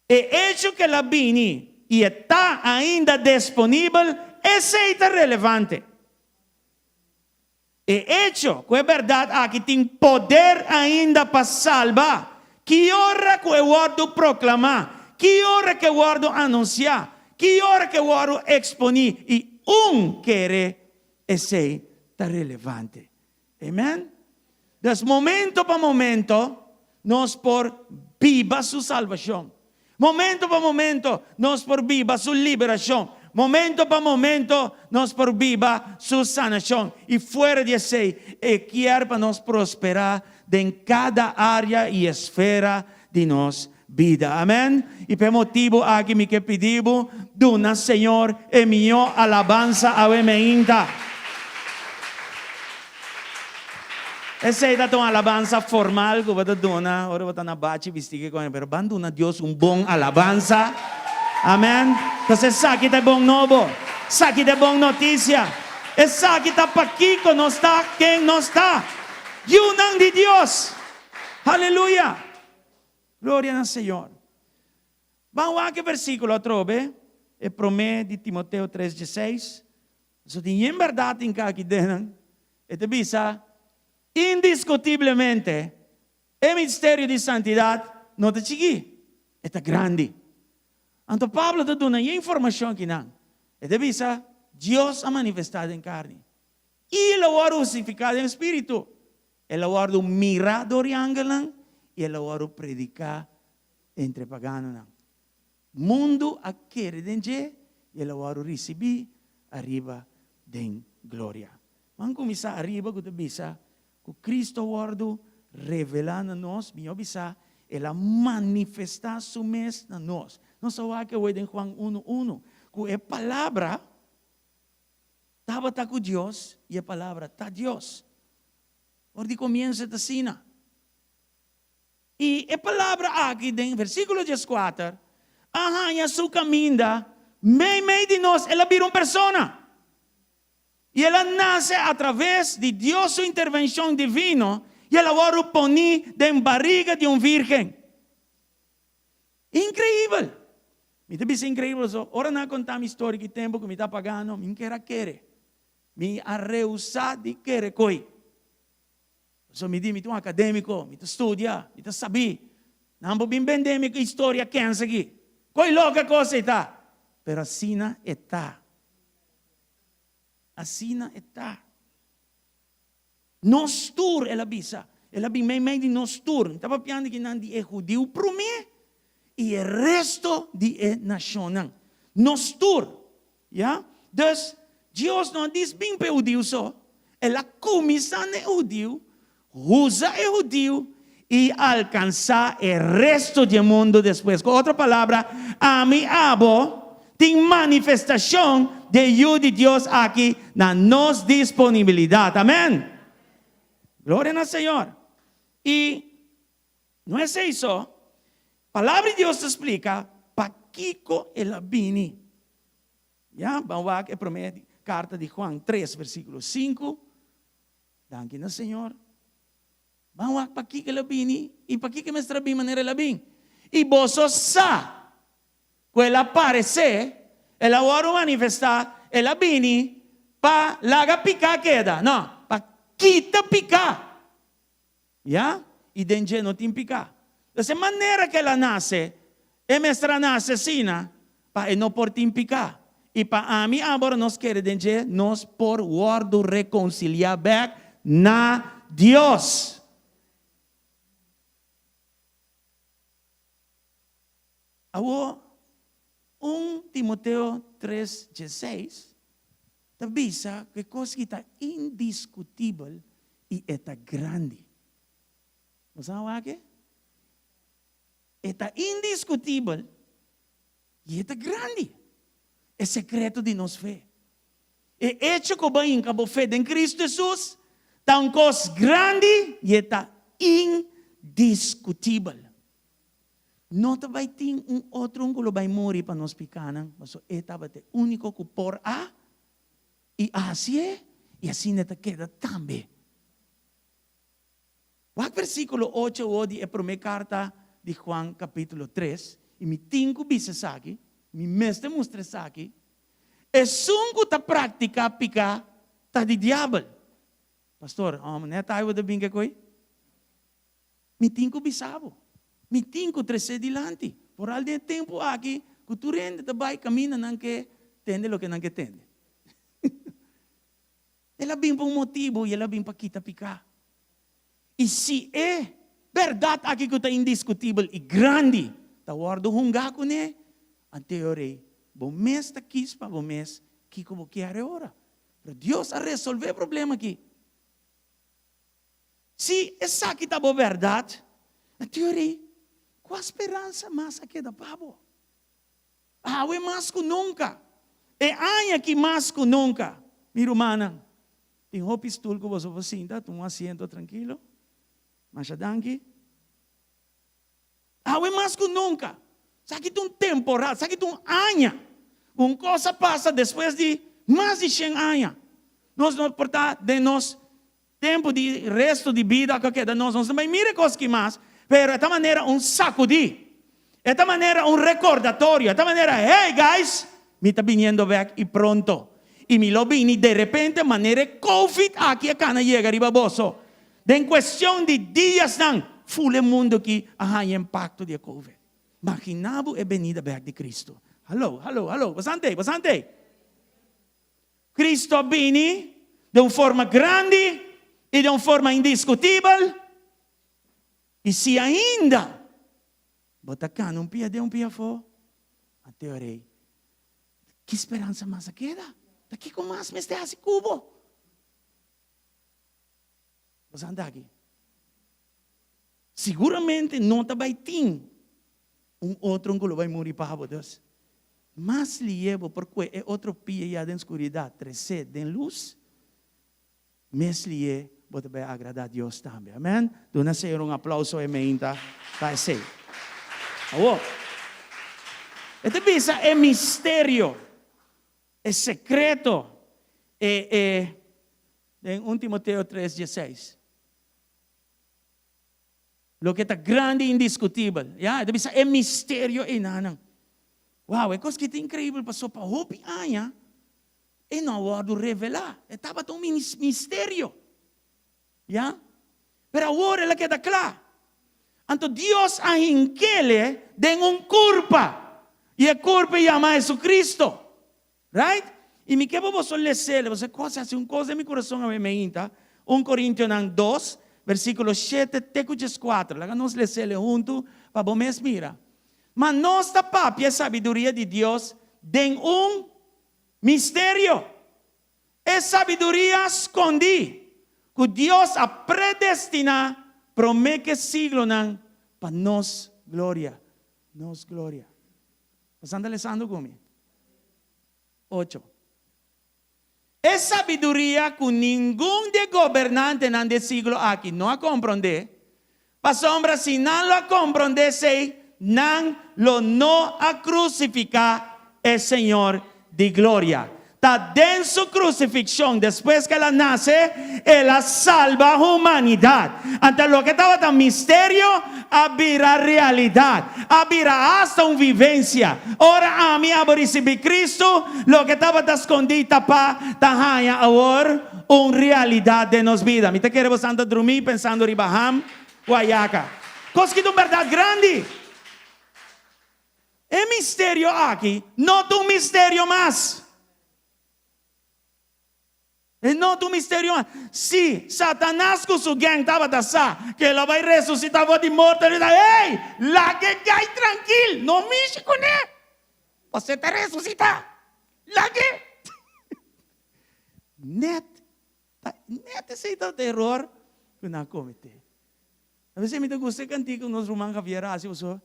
El hecho que la vini y está ainda disponible, ese está relevante. El hecho que es verdad aquí tiene poder ainda para salvar. Que hora que guardo proclamar, que hora que guardo anunciar, que hora que guardo exponer y quiere ese está relevante. Amén. Entonces, momento para momento, nos por viva su salvación. Momento para momento, nos por viva su liberación. Momento para momento, nos por viva su sanación. Y fuera de ese, quiere para nos prosperar en cada área y esfera de nos vida. Amén. Y por motivo aquí me que pedimos, duna Señor, e mio alabanza a meinta. Esa es una alabanza formal que va a donar. Ahora va a dar bache vestir con él, pero van a donar a Dios un buen alabanza. Amén. Entonces, saque de buen nuevo, saque de buena noticia. Esa que está para aquí, que no está, quien no está. Yunan de Dios. Aleluya. Gloria al Señor. Vamos a que versículo otro, ¿ve? El promedio de Timoteo 3:16. Eso tiene en verdad en cada que denan. Este visa. Indiscutiblemente, el misterio de santidad no te chiqui, está grande. Entonces Pablo te da una información que no. Este visa, Dios ha manifestado en carne. Y lo ha crucificado en espíritu. Él ha mirador y ángel y él ha predicar entre paganos. Mundo a quiere de y él ha recibir arriba de gloria. Vamos a comenzar arriba con visa. Que Cristo guardo revelando a nós, minha bisa, ela manifestar su mes na nós. Não só que hoje em Juan 1:1, que a palavra estava com Deus e a palavra está Deus. Onde começa a cena. E a palavra aqui, em versículo 14, arranha sua caminha, meio de nós, ela vira uma pessoa. Y ella nace a través de Dios su intervención divina y ella va a poner en barriga de un virgen. Increíble. Me dice increíble. Ahora no contar mi historia que tiempo que me está pagando. Me quiere. Me ha rehusado de querer coi. So me dice, me un académico, me estudia, me sabe. No puedo vender mi historia que es aquí. Coi loca cosa está. Pero así no está. Así no está. Nostur ela bisa. Ela bem meio de nostur. Tava piando que não é judeu para mim e o resto de nação. Nostur. Ja? Dus Deus não diz bem para o judeu só. Ela comissão é judeu, usa é judeu e alcançar o resto do mundo depois. Com outra palavra, a mi abo tem manifestação de de Deus aqui na nossa disponibilidade. Amém? Glória ao Senhor. E não é isso. A palavra de Deus explica para que ela vini. Já, vamos lá, que promete. Carta de Juan 3, versículo 5. Danke na Senhor. Vamos lá, para que ela vini. E para que me estará bem maneira ela vem. E vosotros sa. Quando ela aparecer, ela vai manifestar, ela vini para laga picar queda. Não, para quita picar. Já? E dentro não tem picar. Dessa maneira que ela nasce, é mestra nasce assim, para não por tem picar. E para mim agora nós queremos dizer, nós por guardo reconciliar back na Deus. Agora, 1 Timoteo 3:16 avisa que coisa que está indiscutível e está grande. Você sabe o que? Está indiscutível e está grande. É secreto de nossa fé. É hecho que vai em cabo fé em Cristo Jesus, está uma coisa grande e está indiscutível. Não vai ter outro que vai morrer para nós picanan, mas é o único que por a e assim é, e assim não queda também. O versículo 8 hoje é a primeira carta de Juan capítulo 3, e me tenho que aqui, me mestre mostra aqui, é sungo ta prática pica ta de diabo. Pastor, não é tayo da binga koi? Me tenho que bisabo. Me tenho que trazer dilante. Por algum tempo aqui, que tu rende também camina não que tende lo que não que tende. Ela vem por motivo e ela vem para kita picar. E se é verdade aqui que está indiscutível e grande, tá guardo hungaco né? A teoria, bom mês está quis para bom mês, que como que é hora. Mas Deus a resolver o problema aqui. Se essa aqui está boa verdade, a teoria, qual a esperança mais aqui da pabo? Ah, é mais que nunca. É anha que mais que nunca. Minha irmã, tem roupa estul que você vai sentar, um assento tranquilo. Mas a dangue. Ah, é mais que nunca. Sabe que um temporal, sabe que um anha. Uma coisa passa depois de mais de 100 anos. Nós não portar de nós tempo de resto de vida que queda nós também mira coisas que mais, pero esta maneira sacudi. Esta maneira recordatório, esta maneira, hey guys, me está viniendo back e pronto. E me lo vini de repente maneira COVID aqui a cana chega arriba boso. De em questão de dias não, full mundo que há impacto de COVID. Imaginavo a venida back de Cristo. Alô, bastante. Cristo vini de uma forma grande e de uma forma indiscutível. E se ainda bota cá um pia de um pia fora, a teoria, que esperança mais queda? Daqui com mais me está assim cubo. Você anda aqui. Seguramente não vai ter outro que vai morrer para Deus. Mas lhe levo porque é outro pia já da escuridão, trece de luz. Mas lhe é, você vai agradar a Deus também. Amém? Dona Senhor aplauso e meinta para esse. Oh. Esta visa é mistério, é secreto. Em 1 Timoteo 3:16. Lo que está grande e indiscutível. Esta visa é mistério e nanang. Wow, é coisa que é incrível, passou para hopi anya e não guardo revelar. Estava tão mistério. Ya? Pero agora ela queda clara. Então Deus a inquele de culpa. E a culpa chama Jesus Cristo. Right? E me quero você ler, você coisa assim, uma coisa em meu coração a me inta. 1 Corintios 2, versículo 7, teco 4. Lá nós lê junto, para você mira. Mas nossa própria sabedoria de Deus tem mistério. É sabedoria escondida, que Deus a predestinado para que siglo para nos glória. Nos glória. Você anda lendo comigo? 8. É sabedoria que nenhum de governante neste siglo aqui não compreende. Para sombra, se não lo compreende, não lo no a crucificar el Señor de gloria. Está de su crucifixión, después que ela nace, ela salva a humanidad. Ante lo que estaba tan misterio, abrirá realidad, abrirá hasta una vivencia. Ahora a mí a recibir Cristo, lo que estaba escondido para tahaya ahora una realidad de nos vida. Me te quiero bastante dormir pensando en Baham, Guayaca. Cosa que es una verdad grande. El misterio aquí, no es un misterio más. No tu misterio. Si Satanás con su gang estaba tasá, que la va a resucitar de muerto, le dice, hey, la que hay tranquilo, no miche con él. Você te resucita. La que. Net esse terror que não comete. A veces me gusta cantar con los romanos Javier, así o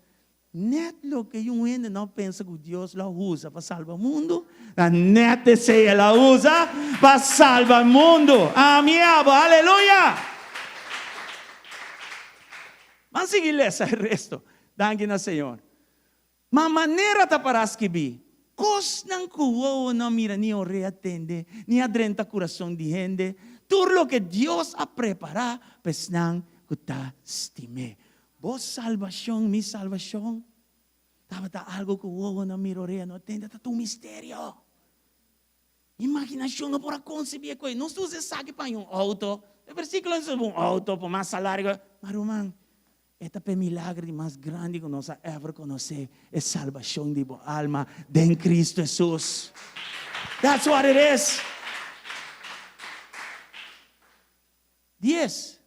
net lo que un gente no piensa que Dios la usa para salvar el mundo, la net se la usa para salvar el mundo. Amén, aleluya. Vamos a seguir el resto. Danke al Señor. Ma maneira ta para escrever. Cos não cuo não mira ni o reatende, ni adrenta coração de gente. Tudo lo que Deus a preparar, pues não que ta estime. Vos salvação, mi salvação. Estava algo que o não mira o rea, não atende, está tu mistério. Imaginação não pode conceber coisa. Não se usa saque para um auto. O versículo é um auto, para mais salário. Mas, irmão, este é o milagre mais grande que nós ever conhecer. É salvação de boa alma em Cristo Jesus. That's what it is. 10.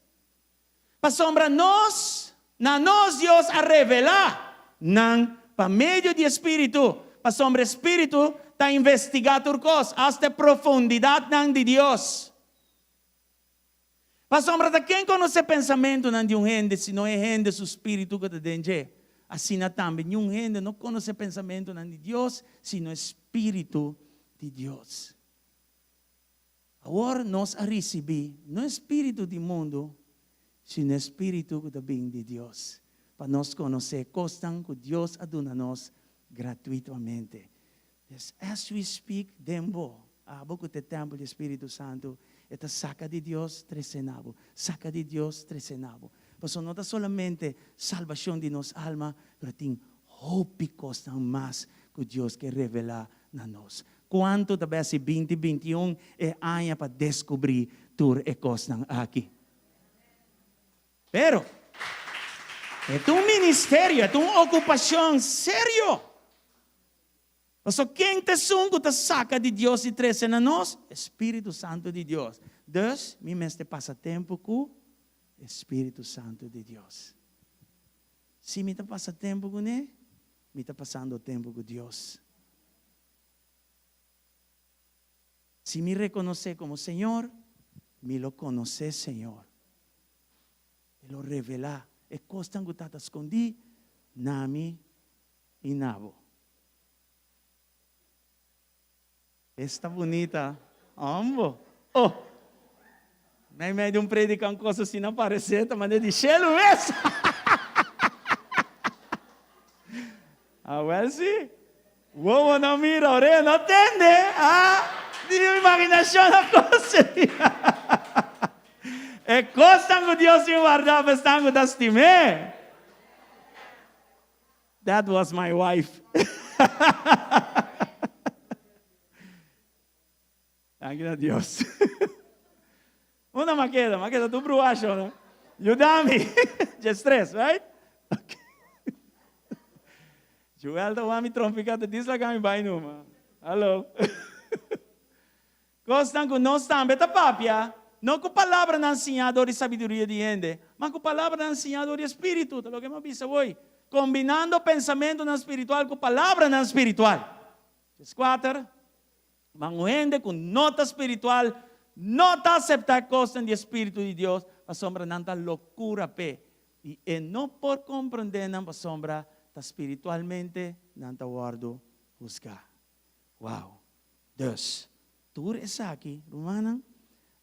Para sombra nós, na nós Deus a revelar, não para meio de Espírito, para sombra Espírito, está investigando coisas, hasta profundidade não de Deus. Para sombra de quem conhece pensamento não de gente, se não é gente do Espírito que está dentro. Assim também, nenhum gente não conhece pensamento não de Deus, sino Espírito de Deus. Agora nós a receber, não Espírito do mundo, sino Espírito que também de Deus. Para nós conhecer coisas que Deus a dado-nos gratuitamente. As we speak, dembo, que o templo do Espírito Santo, esta saca de Deus, trecenavo. Saca de Deus, trecenavo. Pues não é solamente salvação de nossa alma, mas tem hope costa mais que Deus quer revelar na nós. Quanto talvez 2021 é ano para descobrir tudo e coisas aqui. Pero, é um ministério, é uma ocupação sério. Mas quem te sungo te saca de Deus e trece na nós? Espírito Santo de Deus. Dus, mi este passatempo com Espírito Santo de Deus. Se me está passando tempo com ele, me está passando tempo com Deus. Se me reconhecer como Senhor, me lo conoce Senhor. E lo revelar. E costa que está escondido, nami e nabo. Esta bonita, ambo. Oh, nem meio de predicar coisa assim não parecer, mas de chelo mesmo. Ah, well, sim. Uou, não mira, a orelha não atende. Ah, de imaginação a coisa. É coisa que Deus me guardou para estar com estime. That was my wife. Gracias a Dios. Una maqueta, tu bruacho, ¿no? Ayúdame. Just stress, right? Okay. Joel, tu mami trompicata, diz lá kami vai numa. Hello. Gostam que nós também, tá papia? não com palavra na ensinador de sabedoria de gente, mas com palavra na ensinador de espírito, é o que eu penso hoje. Combinando pensamento na espiritual com palavra na espiritual. 4. Manguende com nota espiritual, nota aceptar cosas de espírito de Deus, a sombra nanta loucura pe. E não por compreender a sombra, ta espiritualmente nanta guardo buscar. Wow. 2. Tu essa aqui, Romana,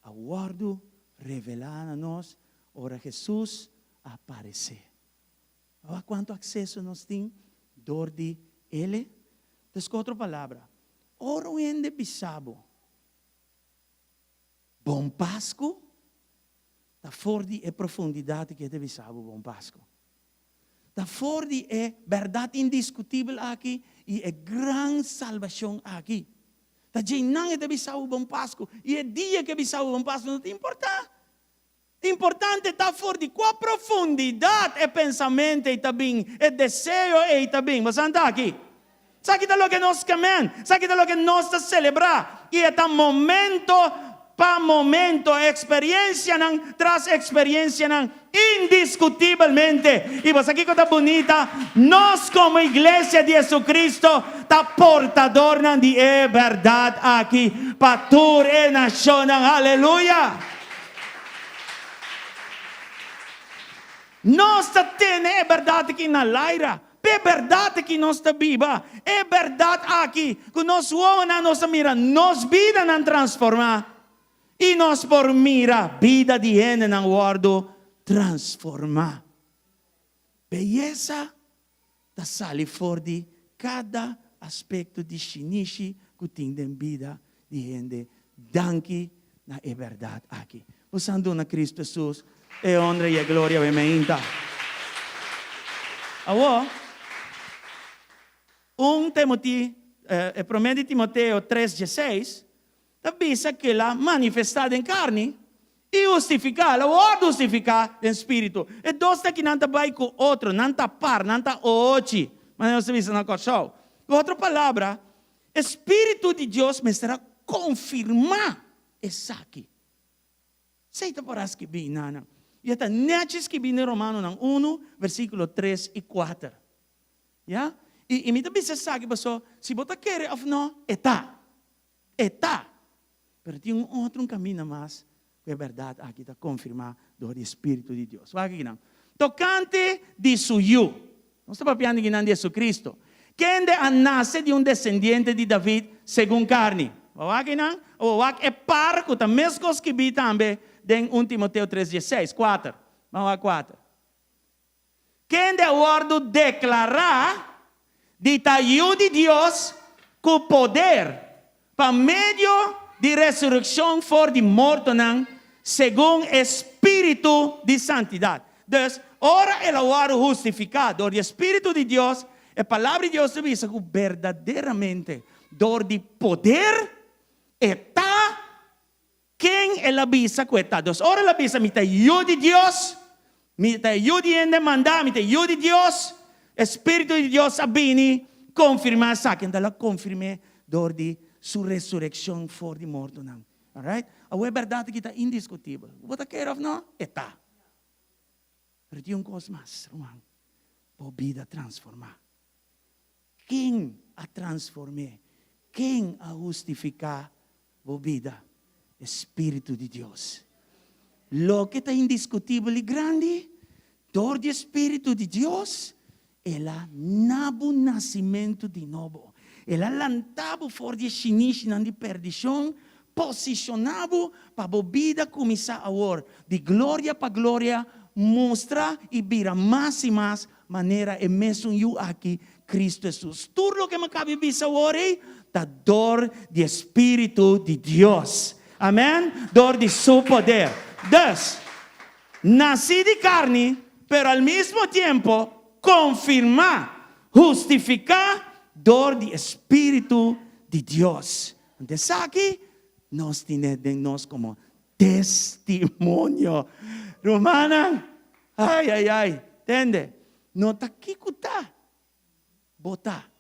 aguardo revelar a nós, ora Jesus aparecer. Olha quanto acesso nós temos, dor de ele. Então, outra palavra, ora o ende bisabo, bom Páscoa, da fora de profundidade que é de bisabo, bom Páscoa. Da fora de verdade indiscutível aqui e é grande salvação aqui. Da gente não é de bisabo, bom Páscoa, e é dia que bisabo, bom Páscoa, não te importa. Importante está fora de qual profundidade é pensamento e também, é desejo e também. Você está aqui? Sabe o que nós queremos? Sabe o que nós celebrar? E é momento para momento, experiência tras experiência indiscutivelmente. E você aqui que está bonita, nós como igreja de Jesucristo, está portador de verdade aqui, para toda a nação. Aleluia! Nós temos a verdade aqui na Laira. É verdade que nós estamos viva. É verdade aqui que nós vamos na nossa mira. Nossa vida não transformar. E nós por mira, vida de gente não guardo transformar. Beleza da sali fora de cada aspecto de chinichi que tem em vida de gente. Danke na é verdade aqui. Usando na Cristo Jesus. E honra e glória bemeinta. Agora, 1 Timoteo, promete Timoteo 3,16, avisa que ela manifestada em carne e justificada, ou justificar em espírito. E dois que não vai com outro, não está par, não está ochi. Mas não se vê na coisa. Outra palavra, Espírito de Deus me será confirmar isso aqui. Seita por as que vi, nana. E até netes que vi em Romano 1, versículo 3 e 4. Yeah? E me também se sabe, pessoal, se você quer ou não, está. Mas tem outro caminho mais, que é verdade, aqui está confirmado do Espírito de Deus. Vai aqui não. Tocante de suyo. Não está papiando que não de Jesus Cristo. Quem nasce de descendiente de David, segundo carne. Vai aqui não? Ou é par, que também as coisas que vi também, em 1 Timoteo 3,16, 4. Vamos a 4. Quem de acordo declarar de taio de Deus com poder para meio de ressurreição for de morto, segundo Espírito de santidade. Então, ora ele agora justificado, o Espírito de Deus, a palavra de Deus diz que verdadeiramente, dor de poder, está quem ela avisa que está. Então, ora ela avisa, me taio de Deus, me taio de demandar, me taio de Deus, Espírito de Deus abini, confirmar essa, que ela confirme dor de sua ressurreição for de morto. Alright? A verdade que está indiscutível. Você quer ou não? Está. Mas tem uma coisa mais, irmão. A vida transformar. Quem a transformou? Quem a justificar a vida? Espírito de Deus. Lo que está indiscutível e grande, dor de Espírito de Deus, ela nabo nascimento de novo. Ela lantava fora de chinichi de perdição, posicionava para a vida começar a orar. De glória para glória, mostrar e vira mais e mais maneira e mesmo eu aqui, Cristo Jesus. Tudo o que me cabe ver hoje, da dor de Espírito de Deus. Amém? Dor de seu poder. Dos, nasci de carne, pero al mismo tiempo, confirmar, justificar, dor de Espírito de Deus. Entonces aquí, nos tenemos como testimonio. Romana, ay, ¿entiende? No está aquí cuta, bota.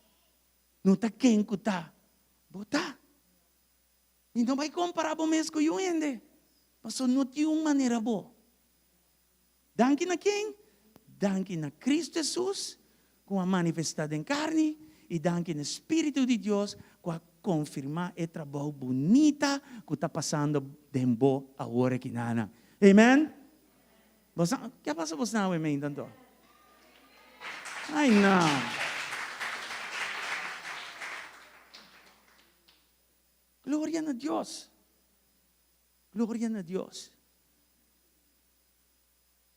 No está quem cuta, bota. E não vai comparar com mesmo que eu ende. Pastor, não tinha uma maneira boa. Danke na quem? Danke na Cristo Jesus, com a manifestada em carne, e danke no Espírito de Deus, com a confirmar e trabalho bonita que está passando dentro a hora que nana. Amen? O que passa você não, amém, tanto? Ai, não. Glória a Deus. Glória a Deus.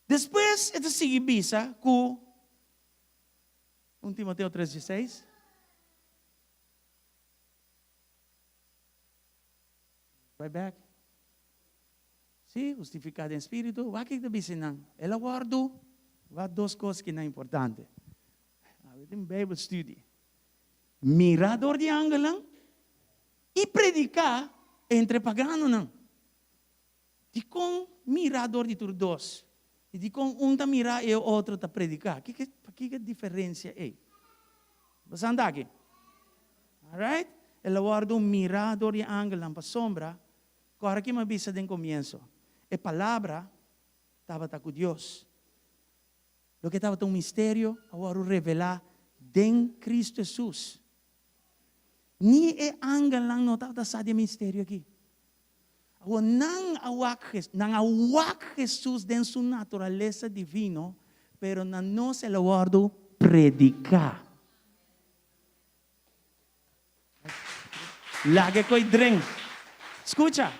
Depois, ito sigue bisa com 1 Timoteo 3:16. Vai back. Sí, justificado em espírito. Bakit na bisa nang? Ela guardo. Há duas coisas que não é importante. Em Bible study. Mirador de ângulo e predicar entre pagano não. De com mirador de turdos. E de com um está mirar e o outro está predicar. Que diferença é? Você anda aqui? Alright? Ela guarda mirador de ângulo para sombra. Agora que me avisa de comienzo. A palavra estava com Deus. Lo que estava um mistério, agora revelar em Cristo Jesus. Ni e ângulo lang não estava sa de mistério aqui. Agora, nang awak Jesus den sua natureza divino, pero na nós ela guardo predicar. Lagi ko'y drink. Escucha.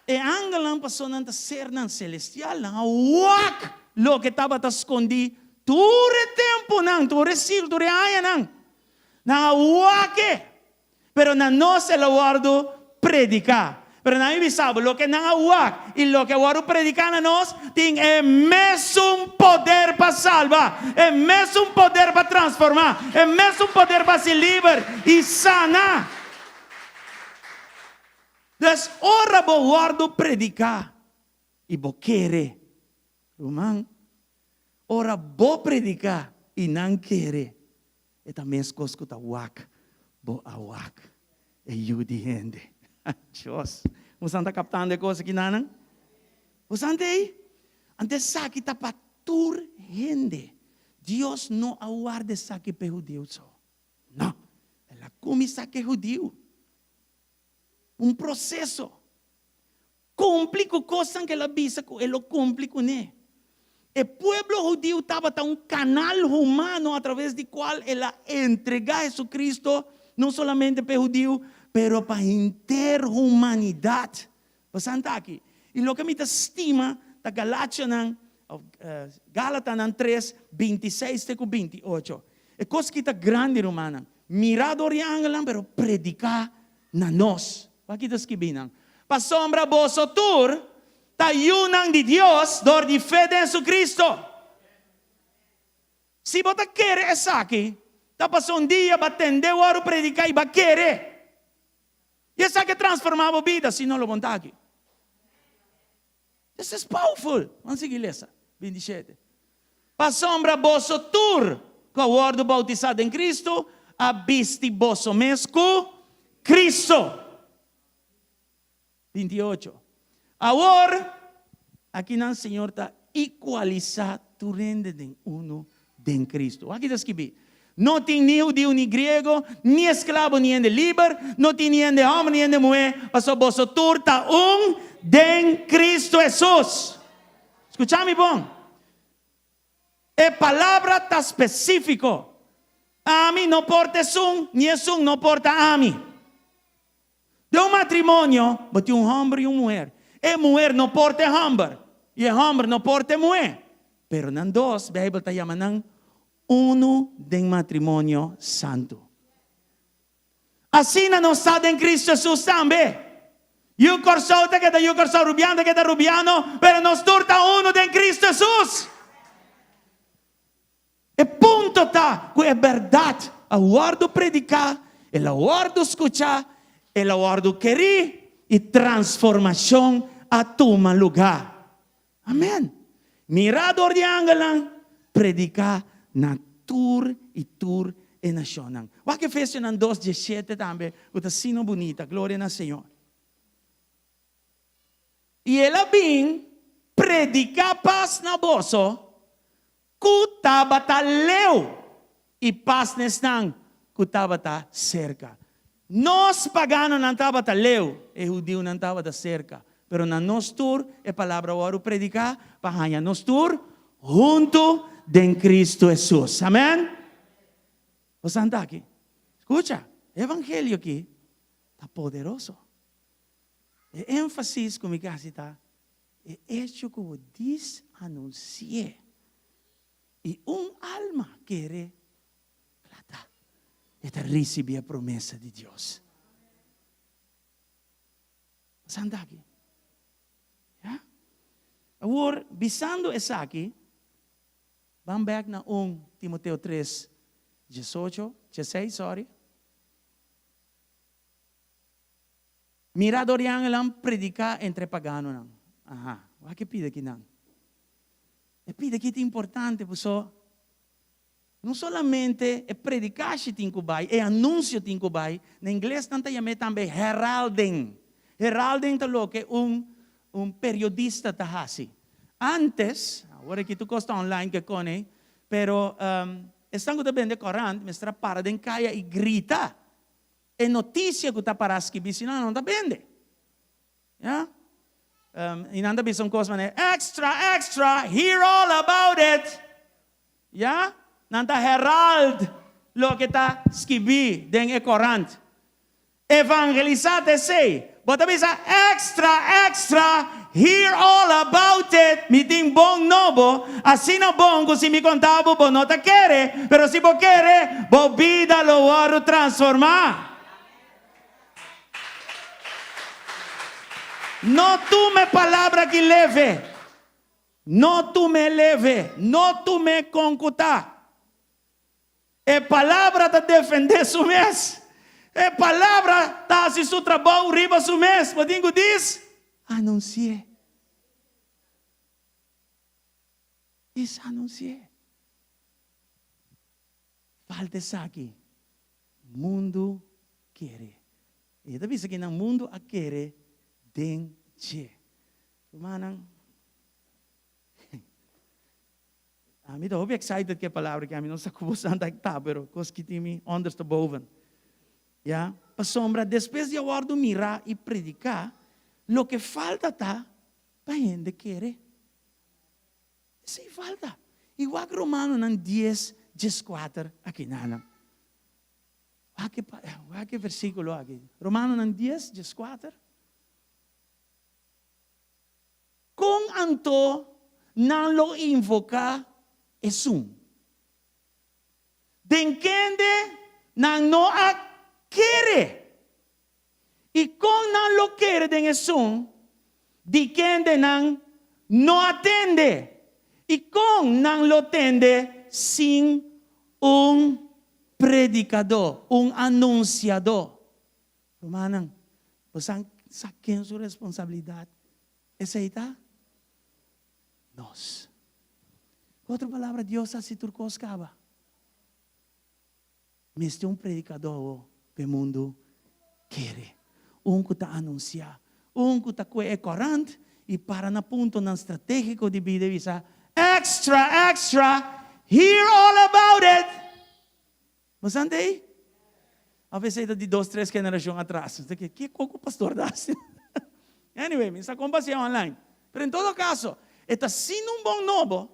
E ângulo lang passou nanta ser nan celestial, nang awak lo que estava escondido. Ture tempo nang, ture sil, ture aya nang. Nang awak pero na nós ela guardo predicar. Pero na Biblia sabe, lo que nang awak e lo que guardo predicar na nós tem é mesmo poder para salvar, é mesmo poder para transformar, é mesmo poder para se libertar e sanar. Então, ora bo guardo predicar e bo querer. Román, ora bo predicar e não querer. E também as coisas que tá awak, bo awak. E yudiende. Diyos. Você está captando a coisa que não? Você anda aí? Antes sa kita patur gente. Deus não aguarda sa que pe judeu só. Não. Ela come sa que judeu. Processo. Complico coisa que ela visa, ela complica, né? O povo judeu estava canal humano através do qual ela entrega a Cristo, não somente para judeu, pero para a interhumanidade. Você está aqui. E o que me estima, da Gálatas 3, 26 e 28. É coisa que está grande, romana. Mirador e ângulo, pero predicar na nós. Aqui está escrito. Para sombra vosso tur, ta yunang de Deus, dor de fé de Jesucristo. Se você quer essa aqui, tá passando dia, batendo, hora predicar e vai querer. E essa que transformava a vida, se não lo montar aqui. This is powerful. Vamos seguir essa. 27. Para sombra vosso tur, com o word bautizado em Cristo, abisti vosso mesco Cristo. 28. Agora, aqui não, Senhor, está igualizado tu rende de uno de Cristo. Aqui está escrito. Não tem nem judeu, nem grego, nem escravo, nem livre, não tem nem de homem, nem de mulher, mas vosso tur está de Cristo Jesus. Escucha-me bom. A palavra está específico. A mim não porta nem não porta a mim. De matrimônio, bote homem e mulher. A mulher não porta homem, e o homem não porta mulher. Pero nan dos, a Bíblia está chamando uno de matrimônio santo. Assim não está em Cristo Jesus também. Eu corso que está eu corso rubiano que está rubiano, pero nos turta uno de Cristo Jesus. E ponto está que é verdade. A guardo predicar, ela guardo escuchar, ela guardo querer e transformação a tomar lugar. Amém. Mirador de ângulo, predicar na tur e nacional. O que fez em 2:17 também, o sino bonita, glória ao Senhor. E ela vem predicar paz na boso, kutabata leu, e paz nesnang, kutabata cerca. Nós pagano não tabata leu, e judeu não tabata cerca. Pero na nos tur, a palavra oro predicar, pahanha nos tur, junto de Cristo Jesus. Amém? Você anda aqui. Escucha, o evangelho aqui está poderoso. O ênfasis como que está, é hecho como diz anunciar. E alma quer plata. Esta receber a promessa de Deus. Você anda aqui. Ja? Agora, visando essa aqui, vamos back na 1 Timoteo 3, 16, sorry. Mirador yang lang predicar entre pagano nang. Aha, o que pide aqui nang? E pide que é importante, pessoal. Não somente é predicar que tem que vai, é anúncio tem que vai. Na inglês tanta chama também heralding. Heralding talo que periodista tahasi. Antes, agora que tu costa online que cone, pero estão que também de corante, mestra para den caia e grita. É notícia que está para escrever, senão não está vende. Yeah? E não está vendo coisa, mas extra, extra, hear all about it. Yeah? Não está herald, lo que está escrever, den é corante. Evangelizar te sei. Bota bisa extra, extra, hear all about it. Meeting bom novo, assim não bom, que se me contava, bom não te quer, pero se você quer, bo vida lo oro transformar. Não tu me palavra que leve, não tu me leve, não tu me concuta. É palavra de defender su mês. É palavra tá se su trabalho riba su mês. Podingo diz, anuncie. Diz anuncie. Falta isso aqui. Mundo quer. E eu disse que no mundo a querer den che. Manang. I'm so excited que a palavra que a mim não está conversando aqui, pero coisa que tem me onderste boven. Ja, para sombra, depois de eu ordo mirar e predicar, lo que falta tá para gente querer. Isso falta. Igual que Romano nan 10, 14 aqui nana. Que versículo aqui? Romano nan 10, 14. Com anto não lo invoca esum. Denkende não no a quere. E com não lo quere den esum, de quende não atende. E com não lo atende sem predicador, anunciador. Romanang, você sabe sua responsabilidade? Essa aí está? Nós. Outra palavra, Deus se turcoscava. Mas tem predicador que o mundo quer. Que está anunciar. Que está é corante e para na ponto na estratégico de vida visa extra, extra, hear all about it. Mas andei? A vezes é de 2, 3 gerações atrás. Que o pastor dá? Anyway, me está compasión online. Pero en todo caso, está sendo bom novo,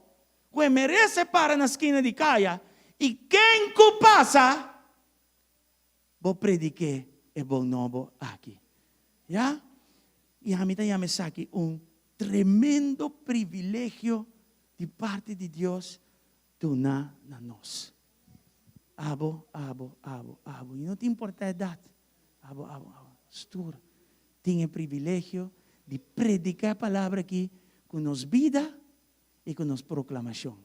que merece para na esquina de caia, e quem que passa, vou predicar é bom novo aqui. Já? E a mim também aqui tremendo privilégio de parte de Deus donar a nós. Abo. E não te importa a idade. Abo. Estura. Tem privilégio de predicar a palavra aqui com nos vida e com nos proclamação.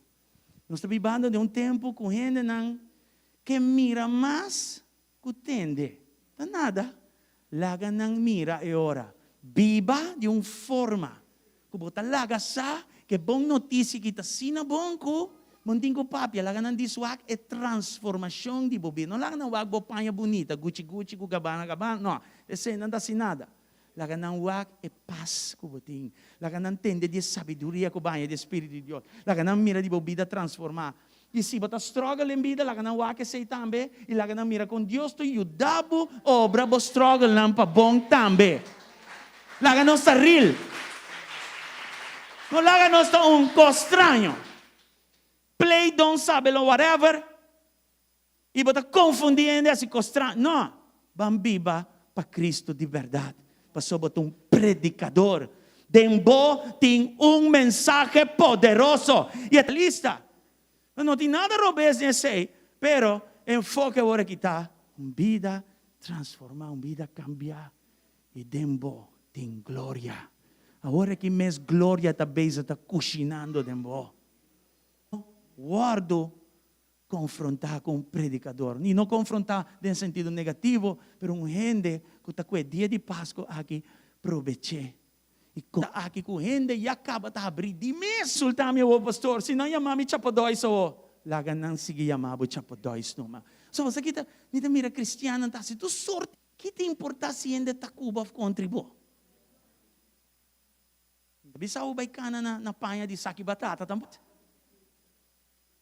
Nós estamos vivendo de tempo com gente que mira mais que tende. Não nada. Laga não mira e ora. Viva de uma forma. Como talaga sa, que bom notícia que está sina bom ko, munting ko papia, laga não diswak é transformação de bobi. Não laga não wag bo panha bonita, gucci ko gabana, não. Esse não dá assim nada. laga nang wak e paz ko boting. Laga nang tende di sabiduria ko banha de Espírito de Deus. Laga nang mira di bobida transformar. E se bota struggle em vida, laga nang wak e sei tambe, e laga nang mira com Deus tu yudabo obra bo struggle nang pa bom tambe. Laga não está real. Não laga não está estranho. Play, don't sabe lo whatever. E bota confundindo esse estranho. Não. Bambiba para Cristo de verdade. Passou bota predicador. Dembo tem mensaje poderoso. E é lista. Não tem nada robês nesse aí. Pero enfoque agora que está. Vida transformar, vida cambiar. E dembo tem glória. Agora que mais glória também está cozinhando dembo. Guardo confrontar com um predicador. E não confrontar em sentido negativo, mas gente que está com o dia de Páscoa aqui, proveche. E aqui com gente e acaba de abrir. De me insultar meu pastor, se não chamar me chapadóis ou laga não seguir chamar o chapadóis numa. So você que mira cristiano, tá se tu sorte, que te importa se ainda está Cuba contribuir? Bisa o baikana na panha de saki batata também.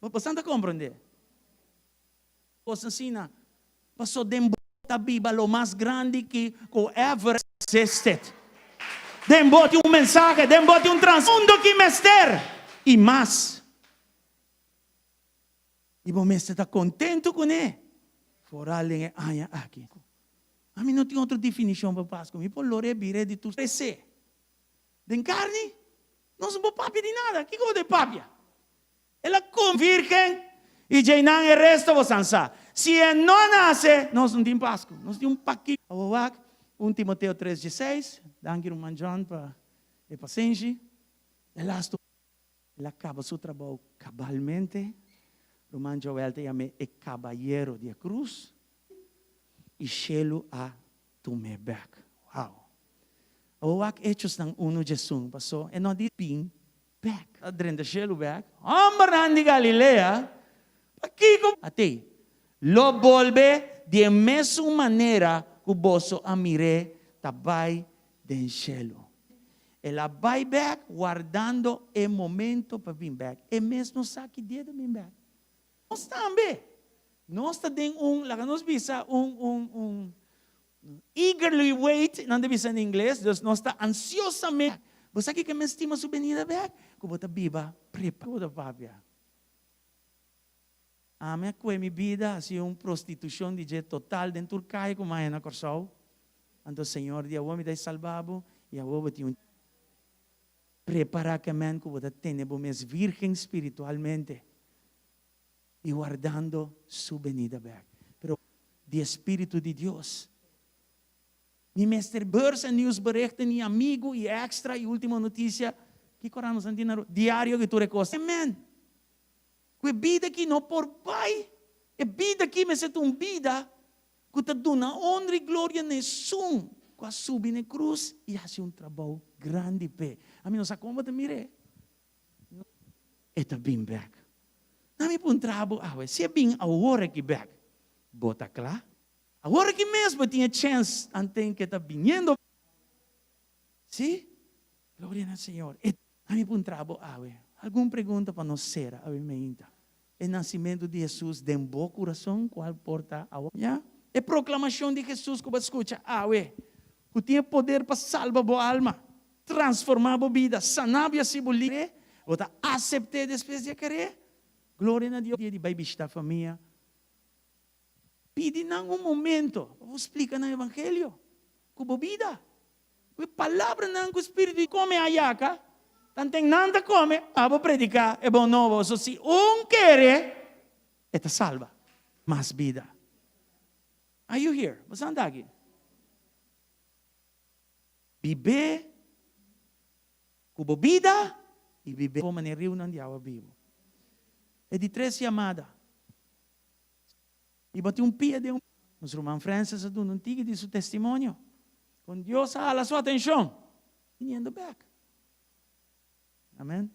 Você não compreende? Você ensina, passou dembo da Bíblia o mais grande que ever existed. Dembo tem mensagem, dembo tem transmundo que mester e mais. E você está contente com ele? Fora além aqui. A mim não tem outra definição para Páscoa. Me polore bire de tu crescer. Den carne, não se pode papia de nada. Que coisa de papia? Ela com virgem e já não é resto você sabe. Se ele não nasce, nós não temos Páscoa. Nós temos um paquete. 1 Timoteo 3:16. Danke um John para a paciência. Ele acaba seu trabalho cabalmente. Roman Joel te chama o caballero de cruz. E chelo a tumeback. Wow. Awak hechos ng 1 Jesus, pasó, e não di ping back. Adrenda shelo back. Ambaran di Galilea, pakiko ate. Lo volve de mesma maneira que boso amire tabay den shelo. Ela vai back guardando o momento para vir back. E mesmo saque dia de vir back. Nós também. Nós tem laga nos bisa eagerly wait, não deve ser em inglês, Deus não está ansiosamente. Você aqui que me estima sua venida back, que bota biba, prepara papia. A minha minha vida ha sido prostituição de jeito total dentro do carro como é na Corsol. Então, Senhor, dia o me dá salvado e a o te prepara que man que bota ter mais virgem espiritualmente e guardando sua venida back. Pero de Espírito de Deus. Mi Mr. Bursa News berichten, ni amigo e extra e última notícia que coramos antinaro diário que tu recosta. Amen. Que vida que não por pai, é vida que me sete vida que te dona honra e glória nessun, que subi na cruz e hace trabalho grande pé. A mim não sabe como te mire. Eta bem back. Na mi pun trabalho, se é bem a hora que back, bota claro. Agora que mesmo tinha chance, antes que está vindo. Sim? Glória ao Senhor. A mim pun trabalho, alguma pergunta para nós ser, o nascimento de Jesus dembou o coração, qual porta a olha? É proclamação de Jesus que você escuta, que tinha poder para salvar a alma, transformar a vida, sanar a si bolire, ou aceitar depois de querer. Glória a Deus, de vai visitar a família. Pide nang momento, explica no Evangelho, como vida. A palavra nang o Espírito come ayaca, tanto nada come, abo predicar, é bom novo. So, se quer, está salva. Mais vida. Are you here? Você anda aqui? Viver, como vida, e viver como na reunião de água vivo. É de 3 chamadas. E bati pia de Os irmãos Francis não tinha de seu testemunho. Com Deus a sua atenção. Viniendo back. Amém?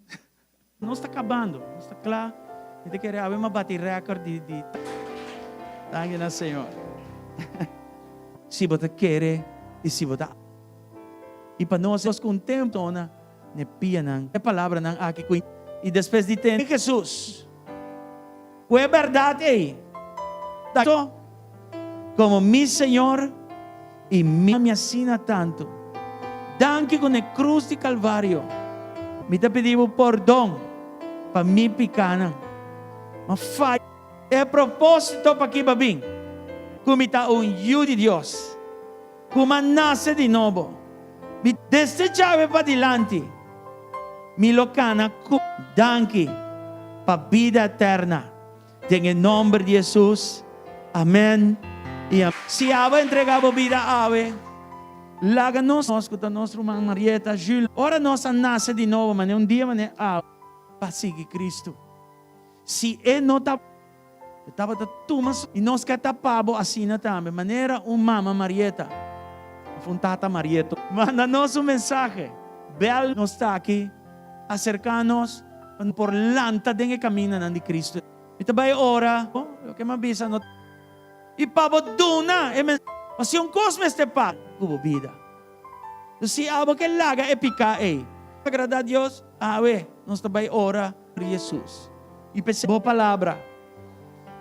Não está acabando. Não está claro. A gente quer haver uma bater recorde de... Danke na Senhor. Se você quer e se você E para nós contempto na nepia ng palavra ng aki ko. E depois de ter Jesus, é verdade aí. Como mi Senhor e me assina tanto. Danke com a cruz de Calvário. Me te pedimos perdão para mi picana. Mas faz. É propósito para que babing. Kumita unyo de Deus. Kuma nasce de novo. Desde chave para dilante. Mi locana danke para vida eterna. En nome de Jesus. Amém. E se Ava entregava vida a Ave, laga-nos, escuta nosso irmão Marieta, Júlio, ora nós nasce de novo, mas um dia, mas para seguir Cristo. Se ele não estava tumas, e nós que tapamos assim também, maneira mama Marieta, tata Marieta, manda-nos mensagem, bel nós está aqui, acercar-nos por lanta de caminho de Cristo. E também ora, o que me avisa, e paboduna, mas yung cosmo este pa, kubo vida. Si abo que laga epica agrada a Dios, nós também ora por Jesus. E pensei, boa palavra,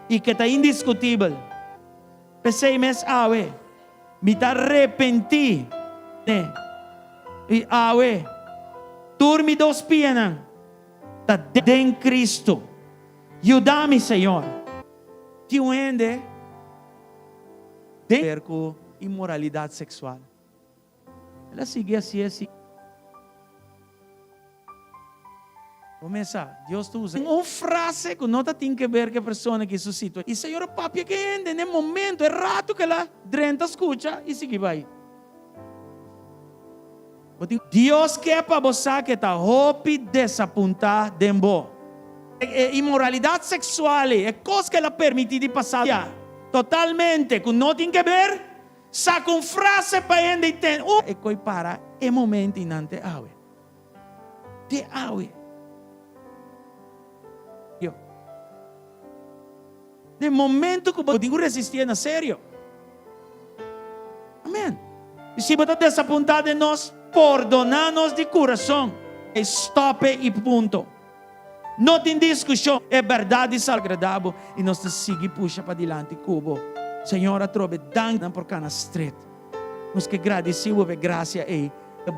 e que está indiscutível. Pensei, mes me tá arrepenti, né? E turmi dos pianan, tá den Cristo. Ajuda-me, Senhor. Tio ende, com imoralidade sexual. Ela sigue assim. Começa, Deus te usa. Uma frase que não tem que ver com a pessoa que suscita. E Senhor, papi, que ende, no momento, é rato que ela drenta, escuta e sigue vai. Deus quer para você que está hopi desapontar dembo. Imoralidade sexual é coisa que ela permite de passar. Totalmente, que não tem que ver, saca uma frase para ele e tem. E coi para, é momento inante awe. De awe. De momento que eu digo resistir na sério. Amém. E se você está desapontado de nós, perdonar-nos de coração. Stop e ponto. Não tem discussão, é verdade agradável e nós seguimos puxa para diante cubo. Senhora, trove dank por cana street. Nós que agradecemos a graça e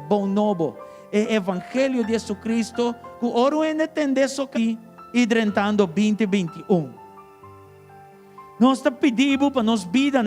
bom novo. É evangelho de Jesus Cristo que oro entender isso aqui e drentando 2021. Nós te pedimos para nos vida